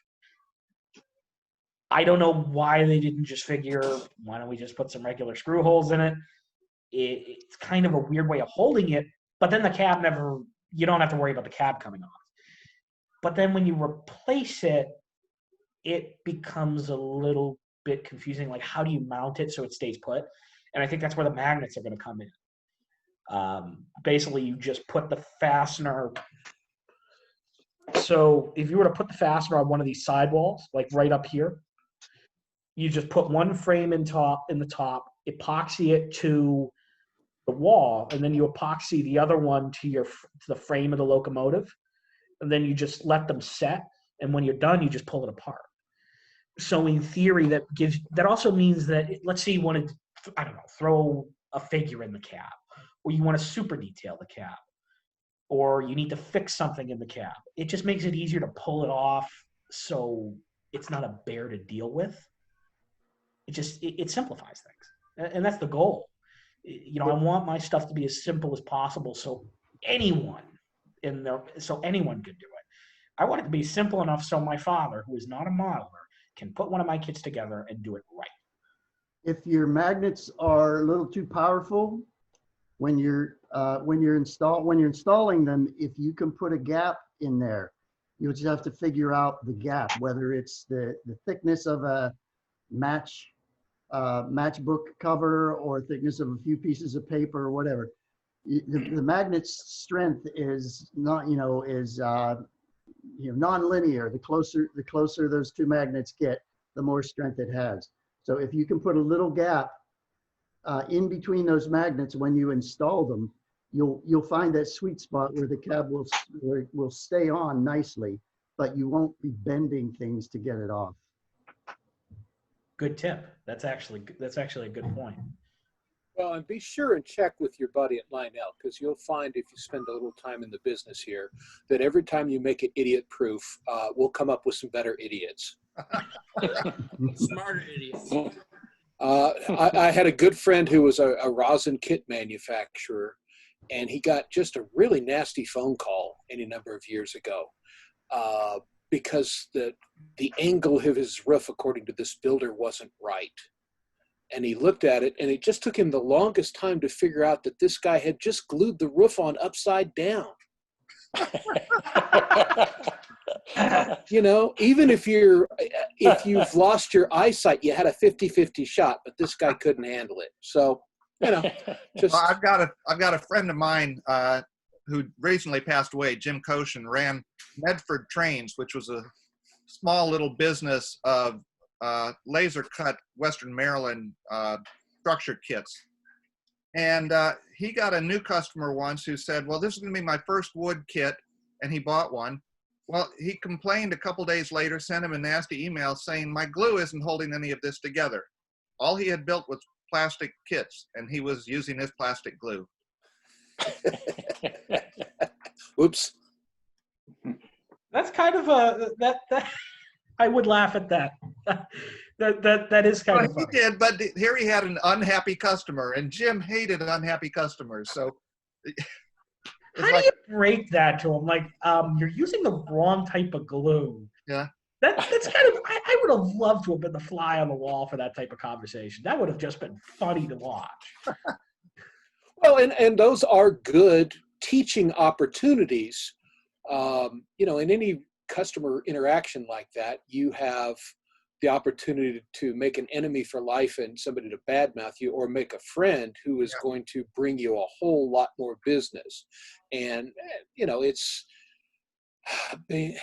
I don't know why they didn't just figure, why don't we just put some regular screw holes in it? It's kind of a weird way of holding it, but then the cab you don't have to worry about the cab coming off. But then when you replace it, it becomes a little bit confusing. Like, how do you mount it so it stays put? And I think that's where the magnets are going to come in. Basically, you just put the fastener. So if you were to put the fastener on one of these sidewalls, like right up here, you just put one frame in the top, epoxy it to the wall, and then you epoxy the other one to the frame of the locomotive, and then you just let them set. And when you're done, you just pull it apart. So in theory, that also means that, let's say you want to, I don't know, throw a figure in the cab, or you want to super detail the cab, or you need to fix something in the cab. It just makes it easier to pull it off, so it's not a bear to deal with. It simplifies things, and that's the goal. I want my stuff to be as simple as possible, so anyone can do it. I want it to be simple enough so my father, who is not a modeler, can put one of my kits together and do it right. If your magnets are a little too powerful, when you're installing them, if you can put a gap in there, you'll just have to figure out the gap, whether it's the thickness of a matchbook cover or thickness of a few pieces of paper or whatever. The magnet's strength is not, non-linear. The closer those two magnets get, the more strength it has. So if you can put a little gap in between those magnets when you install them, you'll find that sweet spot where the cab will stay on nicely, but you won't be bending things to get it off. Good tip. That's actually a good point. Well, and be sure and check with your buddy at Lionel, because you'll find, if you spend a little time in the business here, that every time you make it idiot-proof, we'll come up with some better idiots. Smarter idiots. I had a good friend who was a rosin kit manufacturer, and he got just a really nasty phone call any number of years ago because the angle of his roof, according to this builder, wasn't right. And he looked at it, and it just took him the longest time to figure out that this guy had just glued the roof on upside down. Even if you've lost your eyesight, you had a 50-50 shot, but this guy couldn't handle it. So, just. Well, I've got a friend of mine who recently passed away, Jim Koshin, ran Medford Trains, which was a small little business of laser cut Western Maryland structure kits. And he got a new customer once who said, well, this is going to be my first wood kit. And he bought one. Well, he complained a couple days later, sent him a nasty email saying, my glue isn't holding any of this together. All he had built was plastic kits, and he was using his plastic glue. Oops. That's kind of that I would laugh at that. That is kind of funny. He did, but here he had an unhappy customer, and Jim hated unhappy customers. So how do you break that to him? Like, you're using the wrong type of glue. Yeah. That's kind of, I would have loved to have been the fly on the wall for that type of conversation. That would have just been funny to watch. Well, and those are good teaching opportunities. In any customer interaction like that, you have the opportunity to make an enemy for life and somebody to badmouth you, or make a friend who is going to bring you a whole lot more business. And, it's,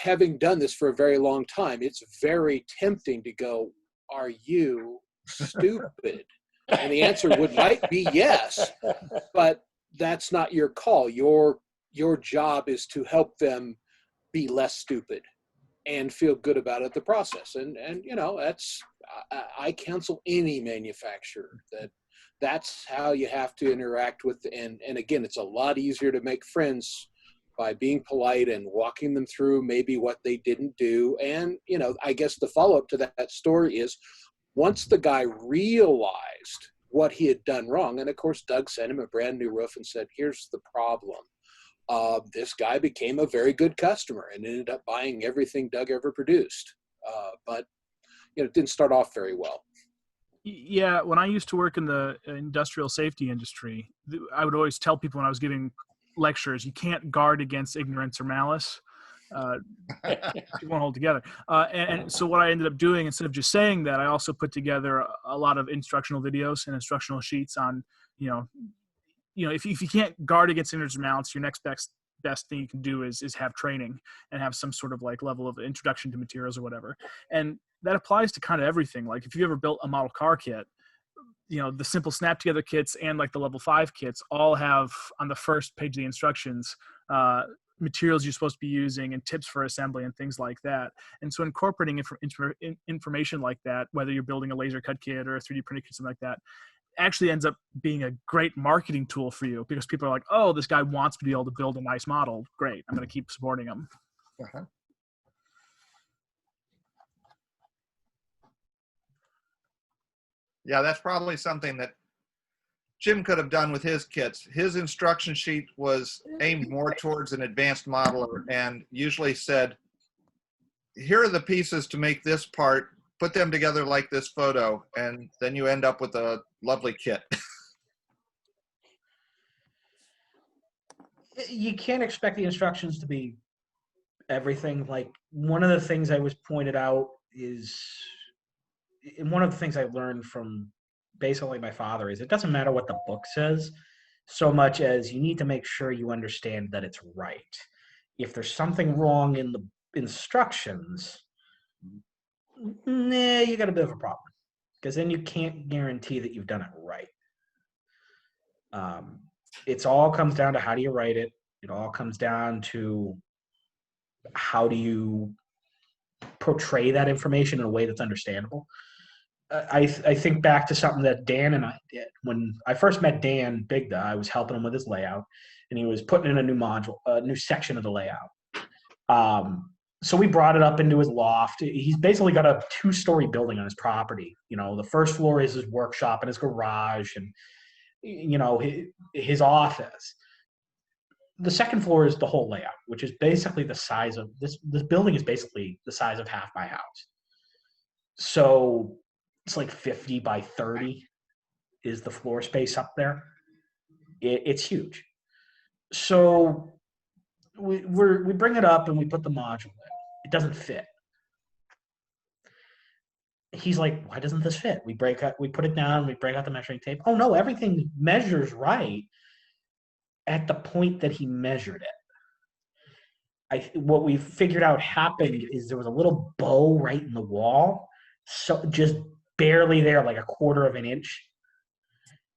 having done this for a very long time, it's very tempting to go, are you stupid? And the answer might be yes, but that's not your call. Your job is to help them be less stupid and feel good about it, the process. And that's, I counsel any manufacturer that's how you have to interact with, and again, it's a lot easier to make friends by being polite and walking them through maybe what they didn't do. And, you know, I guess the follow-up to that story is once the guy realized what he had done wrong, and of course Doug sent him a brand new roof and said, here's the problem. This guy became a very good customer and ended up buying everything Doug ever produced. But, you know, it didn't start off very well. Yeah, when I used to work in the industrial safety industry, I would always tell people when I was giving lectures, you can't guard against ignorance or malice. You won't hold together. And so what I ended up doing, instead of just saying that, I also put together a lot of instructional videos and instructional sheets on, you know, if you can't guard against ignorance or malice, your next best thing you can do is have training and have some sort of like level of introduction to materials or whatever. And that applies to kind of everything. Like if you ever built a model car kit, you know, the simple snap together kits and like the level 5 kits all have on the first page of the instructions, materials you're supposed to be using and tips for assembly and things like that. And so incorporating information like that, whether you're building a laser cut kit or a 3D printed kit, something like that, actually ends up being a great marketing tool for you because people are like, oh, this guy wants to be able to build a nice model. Great. I'm going to keep supporting him. Uh-huh. Yeah, that's probably something that Jim could have done with his kits. His instruction sheet was aimed more towards an advanced modeler and usually said, here are the pieces to make this part, put them together like this photo, and then you end up with a lovely kit. You can't expect the instructions to be everything. Like one of the things I was pointed out is, and one of the things I learned from basically my father is it doesn't matter what the book says so much as you need to make sure you understand that it's right. If there's something wrong in the instructions, you got a bit of a problem because then you can't guarantee that you've done it right. It's all comes down to how do you write it. It all comes down to how do you portray that information in a way that's understandable. I think back to something that Dan and I did. When I first met Dan Bigda, I was helping him with his layout, and he was putting in a new module, a new section of the layout. So we brought it up into his loft. He's basically got a 2-story building on his property. You know, the first floor is his workshop and his garage and, you know, his office. The second floor is the whole layout, which is basically the size of this building is basically the size of half my house. So it's like 50 by 30 is the floor space up there. It's huge. So we bring it up and we put the module in. It doesn't fit. He's like, why doesn't this fit? We put it down, we break out the measuring tape. Oh no, everything measures right at the point that he measured it. What we figured out happened is there was a little bow right in the wall, so just barely there, like 1/4 of an inch.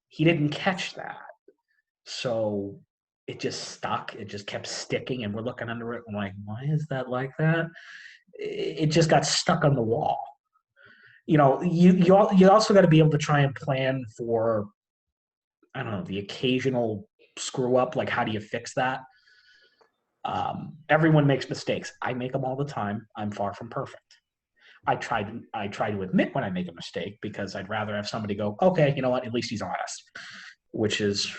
He didn't catch that, so it just stuck. It just kept sticking, and we're looking under it. I'm like, why is that like that? It just got stuck on the wall. You know, you also got to be able to try and plan for, I don't know, the occasional screw up. Like, how do you fix that? Everyone makes mistakes. I make them all the time. I'm far from perfect. I try to admit when I make a mistake because I'd rather have somebody go, okay, you know what? At least he's honest, which is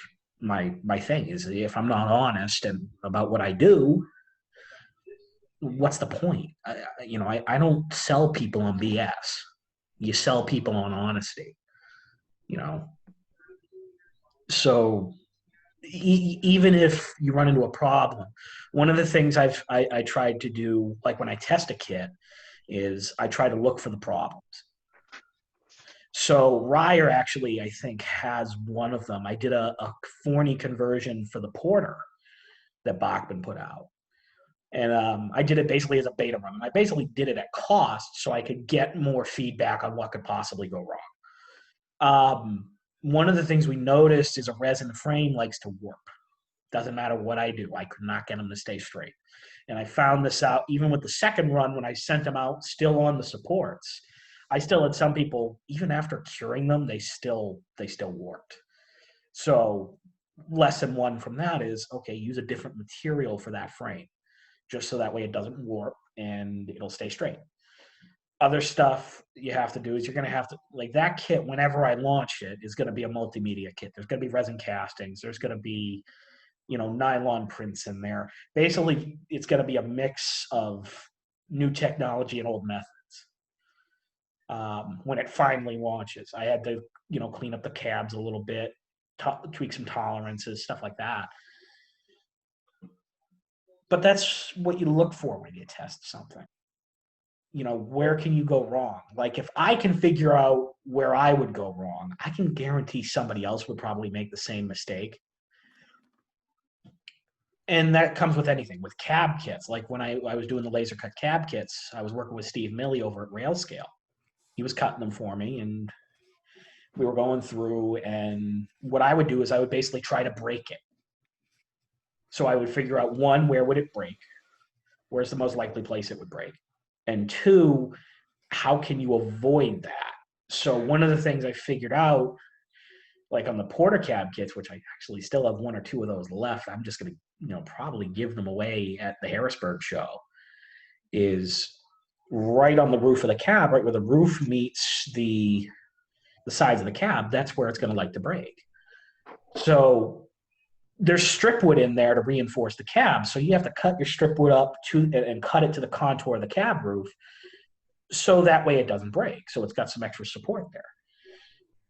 my thing. Is if I'm not honest and about what I do, what's the point? I don't sell people on BS. You sell people on honesty. You know, so even if you run into a problem, one of the things I tried to do, like when I test a kit, is I try to look for the problems. So Ryer actually, I think, has one of them. I did a Forney conversion for the Porter that Bachman put out. And I did it basically as a beta run. And I basically did it at cost so I could get more feedback on what could possibly go wrong. One of the things we noticed is a resin frame likes to warp. Doesn't matter what I do. I could not get them to stay straight. And I found this out even with the second run when I sent them out still on the supports. I still had some people, even after curing them, they still warped. So lesson one from that is, okay, use a different material for that frame, just so that way it doesn't warp and it'll stay straight. Other stuff you have to do is you're going to have to, like that kit, whenever I launch it, is going to be a multimedia kit. There's going to be resin castings. There's going to be, nylon prints in there. Basically, it's going to be a mix of new technology and old methods. When it finally launches, I had to, clean up the cabs a little bit, tweak some tolerances, stuff like that. But that's what you look for when you test something. Where can you go wrong? Like if I can figure out where I would go wrong, I can guarantee somebody else would probably make the same mistake. And that comes with anything, with cab kits. Like when I was doing the laser cut cab kits, I was working with Steve Milley over at Railscale. He was cutting them for me, and we were going through, and what I would do is I would basically try to break it. So I would figure out, one, where would it break? Where's the most likely place it would break? And two, how can you avoid that? So one of the things I figured out, like on the Porter cab kits, which I actually still have one or two of those left, I'm just going to, probably give them away at the Harrisburg show, is right on the roof of the cab, right where the roof meets the sides of the cab, that's where it's going to like to break. So there's strip wood in there to reinforce the cab. So you have to cut your strip wood up and cut it to the contour of the cab roof, so that way it doesn't break. So it's got some extra support there.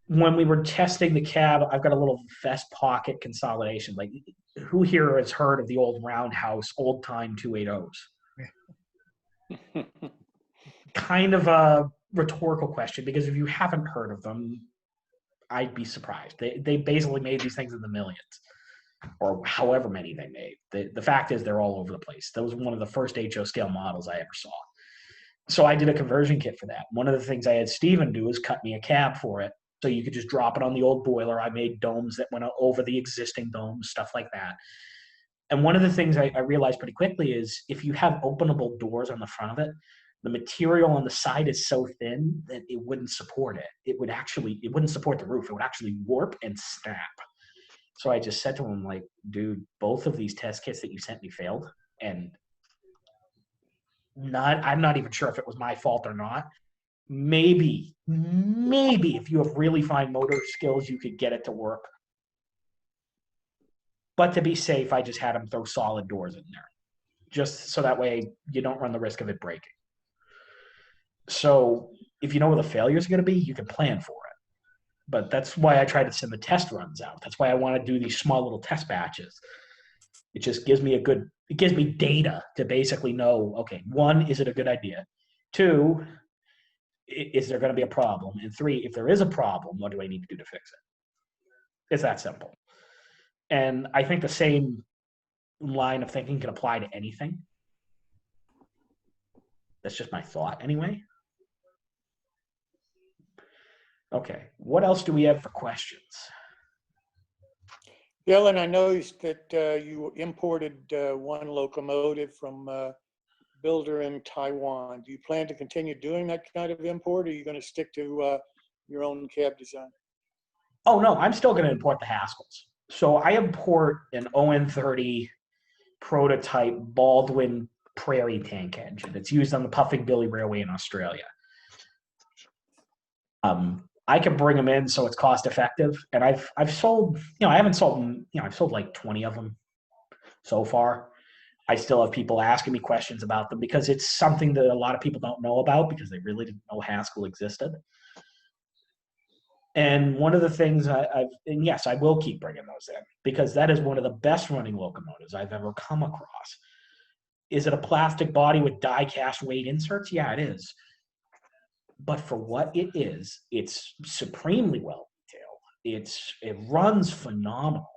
When we were testing the cab, I've got a little vest pocket consolidation. Like, who here has heard of the old roundhouse, old time 280s? Kind of a rhetorical question, because if you haven't heard of them, I'd be surprised. They basically made these things in the millions, or however many they made. The fact is they're all over the place. That was one of the first HO scale models I ever saw. So I did a conversion kit for that. One of the things I had Steven do is cut me a cab for it, so you could just drop it on the old boiler. I made domes that went over the existing domes, stuff like that. And one of the things I realized pretty quickly is if you have openable doors on the front of it, the material on the side is so thin that it wouldn't support it. It wouldn't support the roof. It would actually warp and snap. So I just said to him, like, dude, both of these test kits that you sent me failed. And I'm not even sure if it was my fault or not. Maybe if you have really fine motor skills, you could get it to work. But to be safe, I just had him throw solid doors in there, just so that way you don't run the risk of it breaking. So if you know where the failures are going to be, you can plan for it. But that's why I try to send the test runs out. That's why I want to do these small little test batches. It just gives me data to basically know, okay, one, is it a good idea? Two, is there going to be a problem? And three, if there is a problem, what do I need to do to fix it? It's that simple. And I think the same line of thinking can apply to anything. That's just my thought anyway. Okay, what else do we have for questions? Dylan, I noticed that you imported one locomotive from a builder in Taiwan. Do you plan to continue doing that kind of import, or are you going to stick to your own cab design? Oh, no, I'm still going to import the Haskells. So I import an ON30 prototype Baldwin Prairie Tank engine that's used on the Puffing Billy Railway in Australia. I can bring them in so it's cost effective, and I've sold, I haven't sold them, I've sold like 20 of them so far. I still have people asking me questions about them because it's something that a lot of people don't know about because they really didn't know Haskell existed. And one of the things and yes, I will keep bringing those in because that is one of the best running locomotives I've ever come across. Is it a plastic body with die cast weight inserts? Yeah, it is. But for what it is, it's supremely well detailed. It runs phenomenal.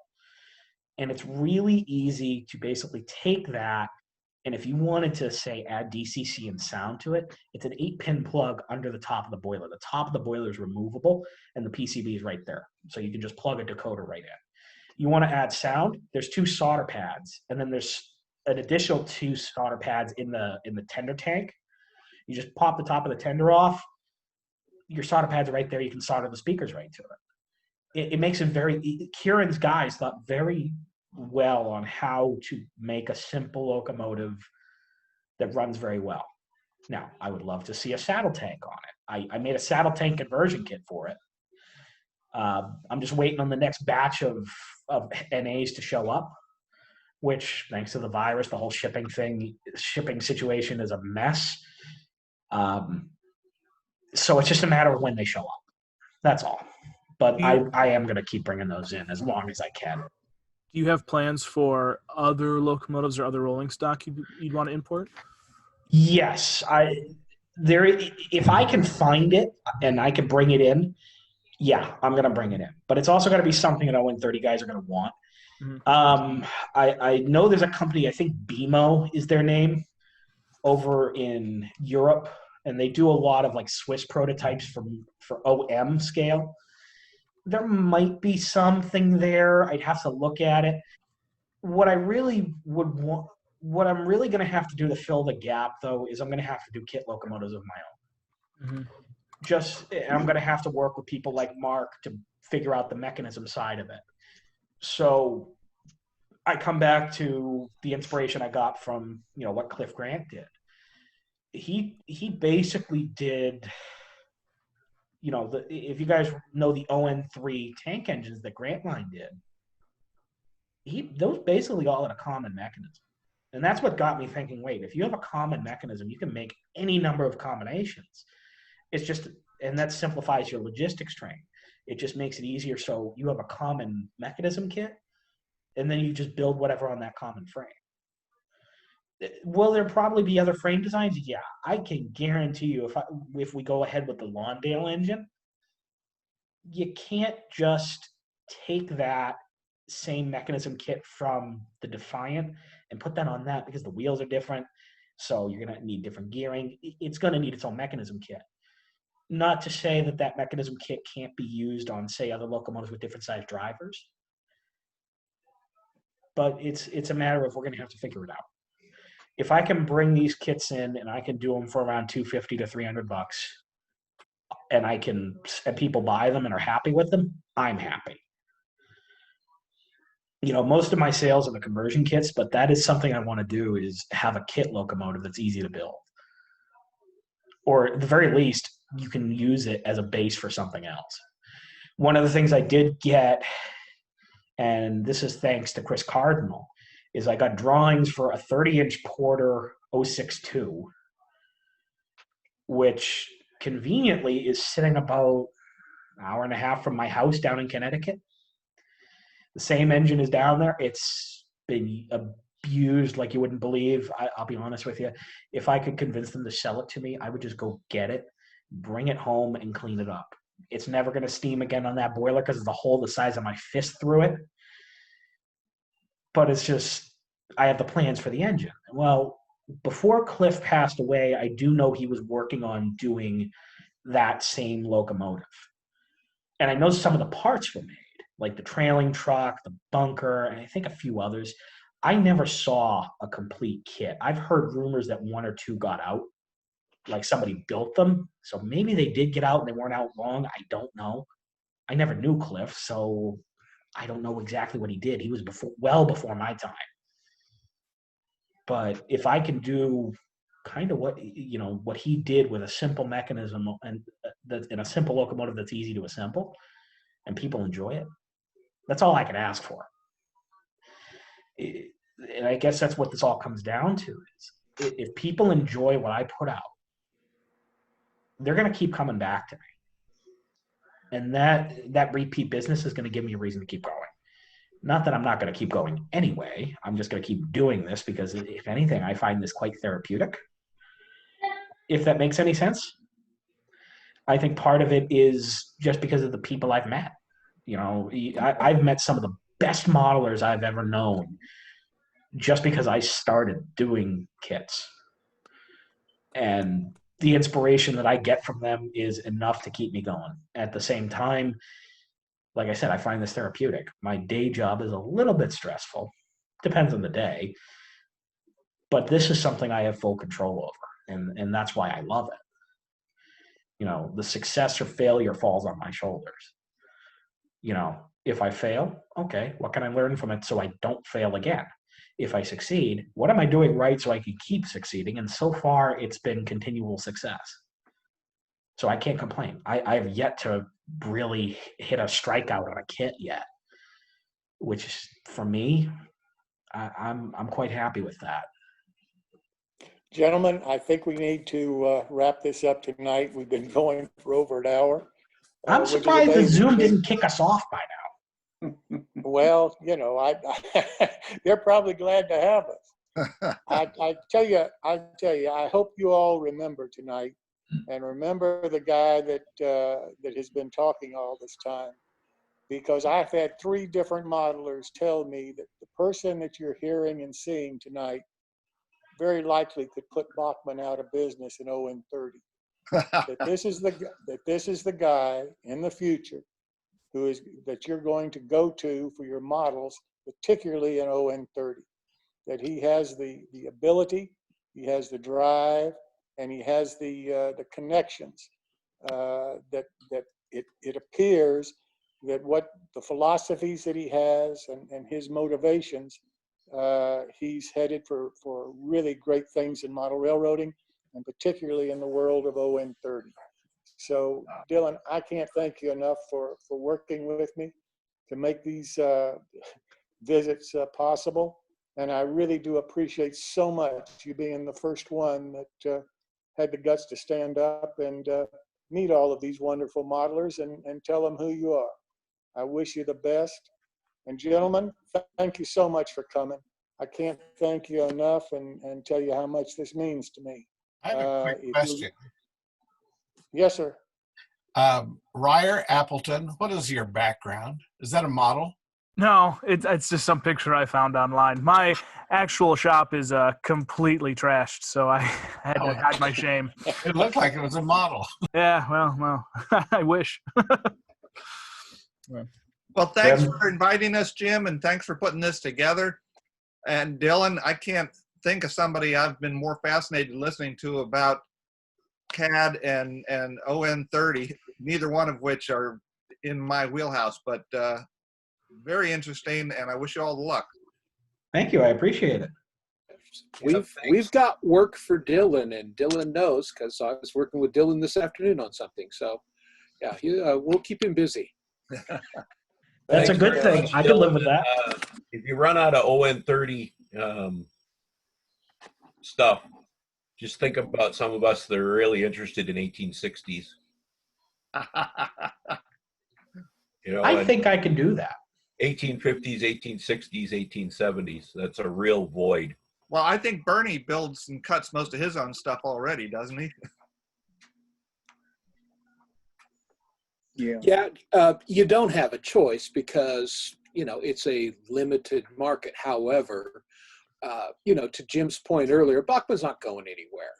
And it's really easy to basically take that, and if you wanted to, say, add DCC and sound to it, it's an 8-pin plug under the top of the boiler. The top of the boiler is removable, and the PCB is right there. So you can just plug a decoder right in. You want to add sound, there's 2 solder pads, and then there's an additional 2 solder pads in the tender tank. You just pop the top of the tender off. Your solder pads are right there. You can solder the speakers right to it. it makes it very, Kieran's guys thought very well on how to make a simple locomotive that runs very well. Now, I would love to see a saddle tank on it. I made a saddle tank conversion kit for it. I'm just waiting on the next batch of NAs to show up, which, thanks to the virus, the whole shipping situation is a mess. So it's just a matter of when they show up. That's all. But I am going to keep bringing those in as long as I can. Do you have plans for other locomotives or other rolling stock you'd want to import? Yes, if I can find it and I can bring it in, yeah, I'm going to bring it in. But it's also got to be something that ON30 guys are going to want. Mm-hmm. I know there's a company, I think BMO is their name, over in Europe, and they do a lot of like Swiss prototypes for OM scale. There might be something there. I'd have to look at it. What I really would want, what I'm really going to have to do to fill the gap, though, is I'm going to have to do kit locomotives of my own. Mm-hmm. I'm going to have to work with people like Mark to figure out the mechanism side of it. So I come back to the inspiration I got from, what Cliff Grant did. He basically did, if you guys know the ON3 tank engines that Grantline did, those basically all had a common mechanism. And that's what got me thinking, wait, if you have a common mechanism, you can make any number of combinations. And that simplifies your logistics train. It just makes it easier. So you have a common mechanism kit, and then you just build whatever on that common frame. Will there probably be other frame designs? Yeah, I can guarantee you if we go ahead with the Lawndale engine, you can't just take that same mechanism kit from the Defiant and put that on that, because the wheels are different. So you're going to need different gearing. It's going to need its own mechanism kit. Not to say that mechanism kit can't be used on, say, other locomotives with different size drivers. But it's a matter of, we're going to have to figure it out. If I can bring these kits in and I can do them for around $250 to $300, and people buy them and are happy with them, I'm happy. Most of my sales are the conversion kits, but that is something I want to do, is have a kit locomotive that's easy to build. Or at the very least, you can use it as a base for something else. One of the things I did get, and this is thanks to Chris Cardinal, is I got drawings for a 30-inch Porter 062, which conveniently is sitting about an hour and a half from my house down in Connecticut. The same engine is down there. It's been abused like you wouldn't believe. I'll be honest with you. If I could convince them to sell it to me, I would just go get it, bring it home, and clean it up. It's never going to steam again on that boiler because there's a hole the size of my fist through it. But it's just, I have the plans for the engine. Well, before Cliff passed away, I do know he was working on doing that same locomotive. And I know some of the parts were made, like the trailing truck, the bunker, and I think a few others. I never saw a complete kit. I've heard rumors that one or two got out, like somebody built them. So maybe they did get out and they weren't out long. I don't know. I never knew Cliff, so I don't know exactly what he did. He was well before my time. But if I can do kind of what he did with a simple mechanism and in a simple locomotive that's easy to assemble, and people enjoy it, that's all I can ask for. And I guess that's what this all comes down to, is if people enjoy what I put out, they're going to keep coming back to me. And that repeat business is going to give me a reason to keep going. Not that I'm not going to keep going anyway. I'm just going to keep doing this because, if anything, I find this quite therapeutic. If that makes any sense. I think part of it is just because of the people I've met. I've met some of the best modelers I've ever known just because I started doing kits. And the inspiration that I get from them is enough to keep me going. At the same time, like I said, I find this therapeutic. My day job is a little bit stressful. Depends on the day. But this is something I have full control over. And that's why I love it. The success or failure falls on my shoulders. You know, if I fail, okay, what can I learn from it so I don't fail again? If I succeed, what am I doing right so I can keep succeeding? And so far, it's been continual success. So I can't complain. I have yet to really hit a strikeout on a kit yet, which for me, I'm quite happy with that. Gentlemen, I think we need to wrap this up tonight. We've been going for over an hour. I'm which is surprised that amazing. Zoom didn't kick us off by now. Well, you know, they're probably glad to have us. I tell you, I hope you all remember tonight, and remember the guy that has been talking all this time, because I've had 3 different modelers tell me that the person that you're hearing and seeing tonight very likely could put Bachman out of business in 0 and 30. That this is the guy in the future that you're going to go to for your models, particularly in 0 and 30. That he has the ability, he has the drive, and he has the connections. That it appears that what the philosophies that he has and his motivations, he's headed for really great things in model railroading, and particularly in the world of 0 and 30. So, Dylan, I can't thank you enough for working with me to make these visits possible. And I really do appreciate so much you being the first one that had the guts to stand up and meet all of these wonderful modelers and tell them who you are. I wish you the best. And gentlemen, thank you so much for coming. I can't thank you enough and tell you how much this means to me. I have a quick question. Yes, sir. Ryer Appleton, what is your background? Is that a model? No, it's just some picture I found online. My actual shop is completely trashed, so I had to hide my shame. It looked like it was a model. Yeah, well, I wish. Well, thanks for inviting us, Jim, and thanks for putting this together. And Dylan, I can't think of somebody I've been more fascinated listening to about CAD and ON30, neither one of which are in my wheelhouse, but very interesting, and I wish you all the luck. Thank you. I appreciate it. We've got work for Dylan, and Dylan knows because I was working with Dylan this afternoon on something. So, yeah, we'll keep him busy. That's a good thing. I can live with that. If you run out of ON30 stuff, just think about some of us that are really interested in 1860s. You know, I think I can do that. 1850s, 1860s, 1870s. That's a real void. Well, I think Bernie builds and cuts most of his own stuff already, doesn't he? Yeah, you don't have a choice because, you know, it's a limited market. However, you know, to Jim's point earlier, Bachman's not going anywhere.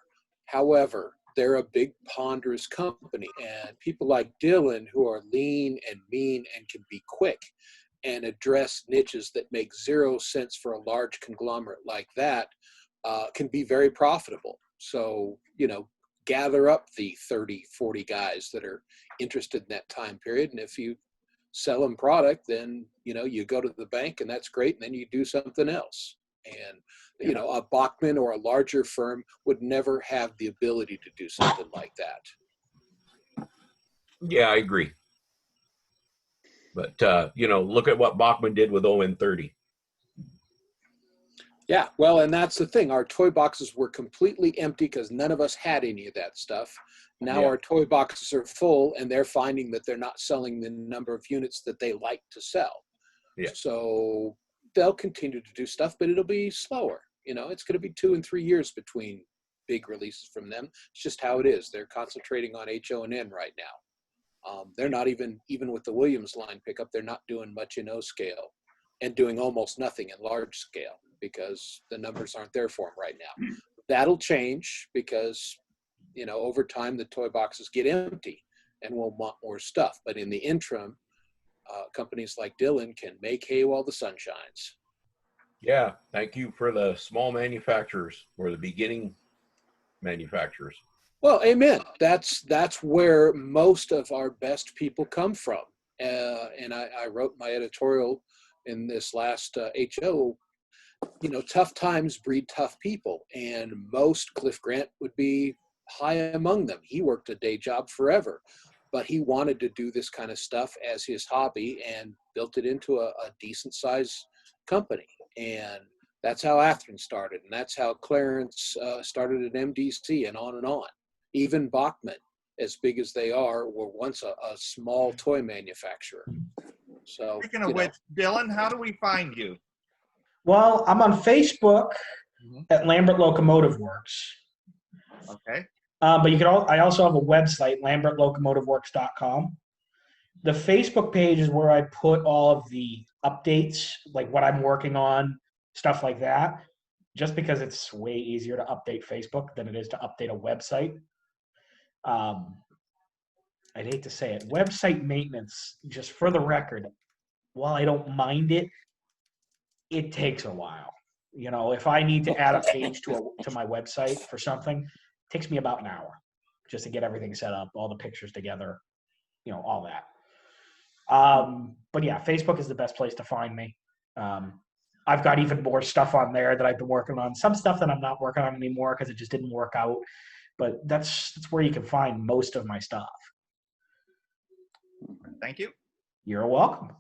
However, they're a big, ponderous company, and people like Dylan, who are lean and mean and can be quick and address niches that make 0 sense for a large conglomerate like that, can be very profitable. So, you know, gather up the 30, 40 guys that are interested in that time period. And if you sell them product, then, you know, you go to the bank and that's great. And then you do something else. And, you know, a Bachman or a larger firm would never have the ability to do something like that. Yeah, I agree. But, you know, look at what Bachman did with ON30. Yeah, well, and that's the thing. Our toy boxes were completely empty because none of us had any of that stuff. Now our toy boxes are full, and they're finding that they're not selling the number of units that they like to sell. Yeah. So they'll continue to do stuff, but it'll be slower. You know, it's going to be 2 and 3 years between big releases from them. It's just how it is. They're concentrating on HO&N right now. They're not even with the Williams line pickup, they're not doing much in O scale and doing almost nothing in large scale because the numbers aren't there for them right now. That'll change because, you know, over time the toy boxes get empty and we'll want more stuff. But in the interim, companies like Dylan can make hay while the sun shines. Yeah, thank you for the small manufacturers or the beginning manufacturers. Well, amen. That's where most of our best people come from. and I wrote my editorial in this last HO, tough times breed tough people, and most Cliff Grant would be high among them. He worked a day job forever, but he wanted to do this kind of stuff as his hobby and built it into a decent sized company. And that's how Atherton started, and that's how Clarence started at MDC, and on and on. Even Bachman, as big as they are, were once a small toy manufacturer. So, Speaking of which, Dylan, how do we find you? Well, I'm on Facebook at Lambert Locomotive Works. Okay. But I also have a website, lambertlocomotiveworks.com. The Facebook page is where I put all of the updates, like what I'm working on, stuff like that, just because it's way easier to update Facebook than it is to update a website. I'd hate to say it. Website maintenance, just for the record, while I don't mind it, it takes a while. If I need to add a page to my website for something, it takes me about an hour just to get everything set up, all the pictures together, all that. But yeah, Facebook is the best place to find me. I've got even more stuff on there that I've been working on. Some stuff that I'm not working on anymore because it just didn't work out. But that's where you can find most of my stuff. Thank you. You're welcome.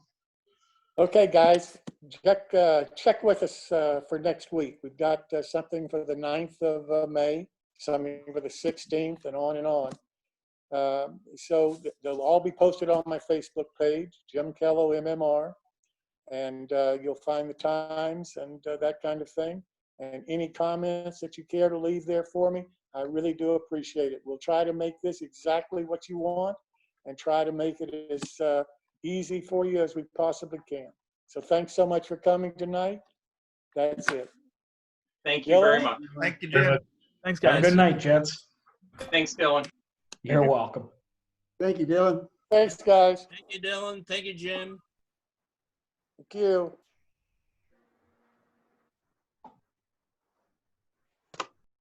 Okay, guys, check with us for next week. We've got something for the 9th of May, something for the 16th, and on and on. So they'll all be posted on my Facebook page, Jim Kello, MMR, and you'll find the times and that kind of thing. And any comments that you care to leave there for me, I really do appreciate it. We'll try to make this exactly what you want and try to make it as easy for you as we possibly can. So thanks so much for coming tonight. That's it. Thank you very Dylan? much. Thank you, Jim. Thanks, Have a guys. good night, gents. Thanks, Dylan. You're welcome. Thank you, Dylan. Thanks, guys. Thank you, Dylan. Thank you, Jim. Thank you.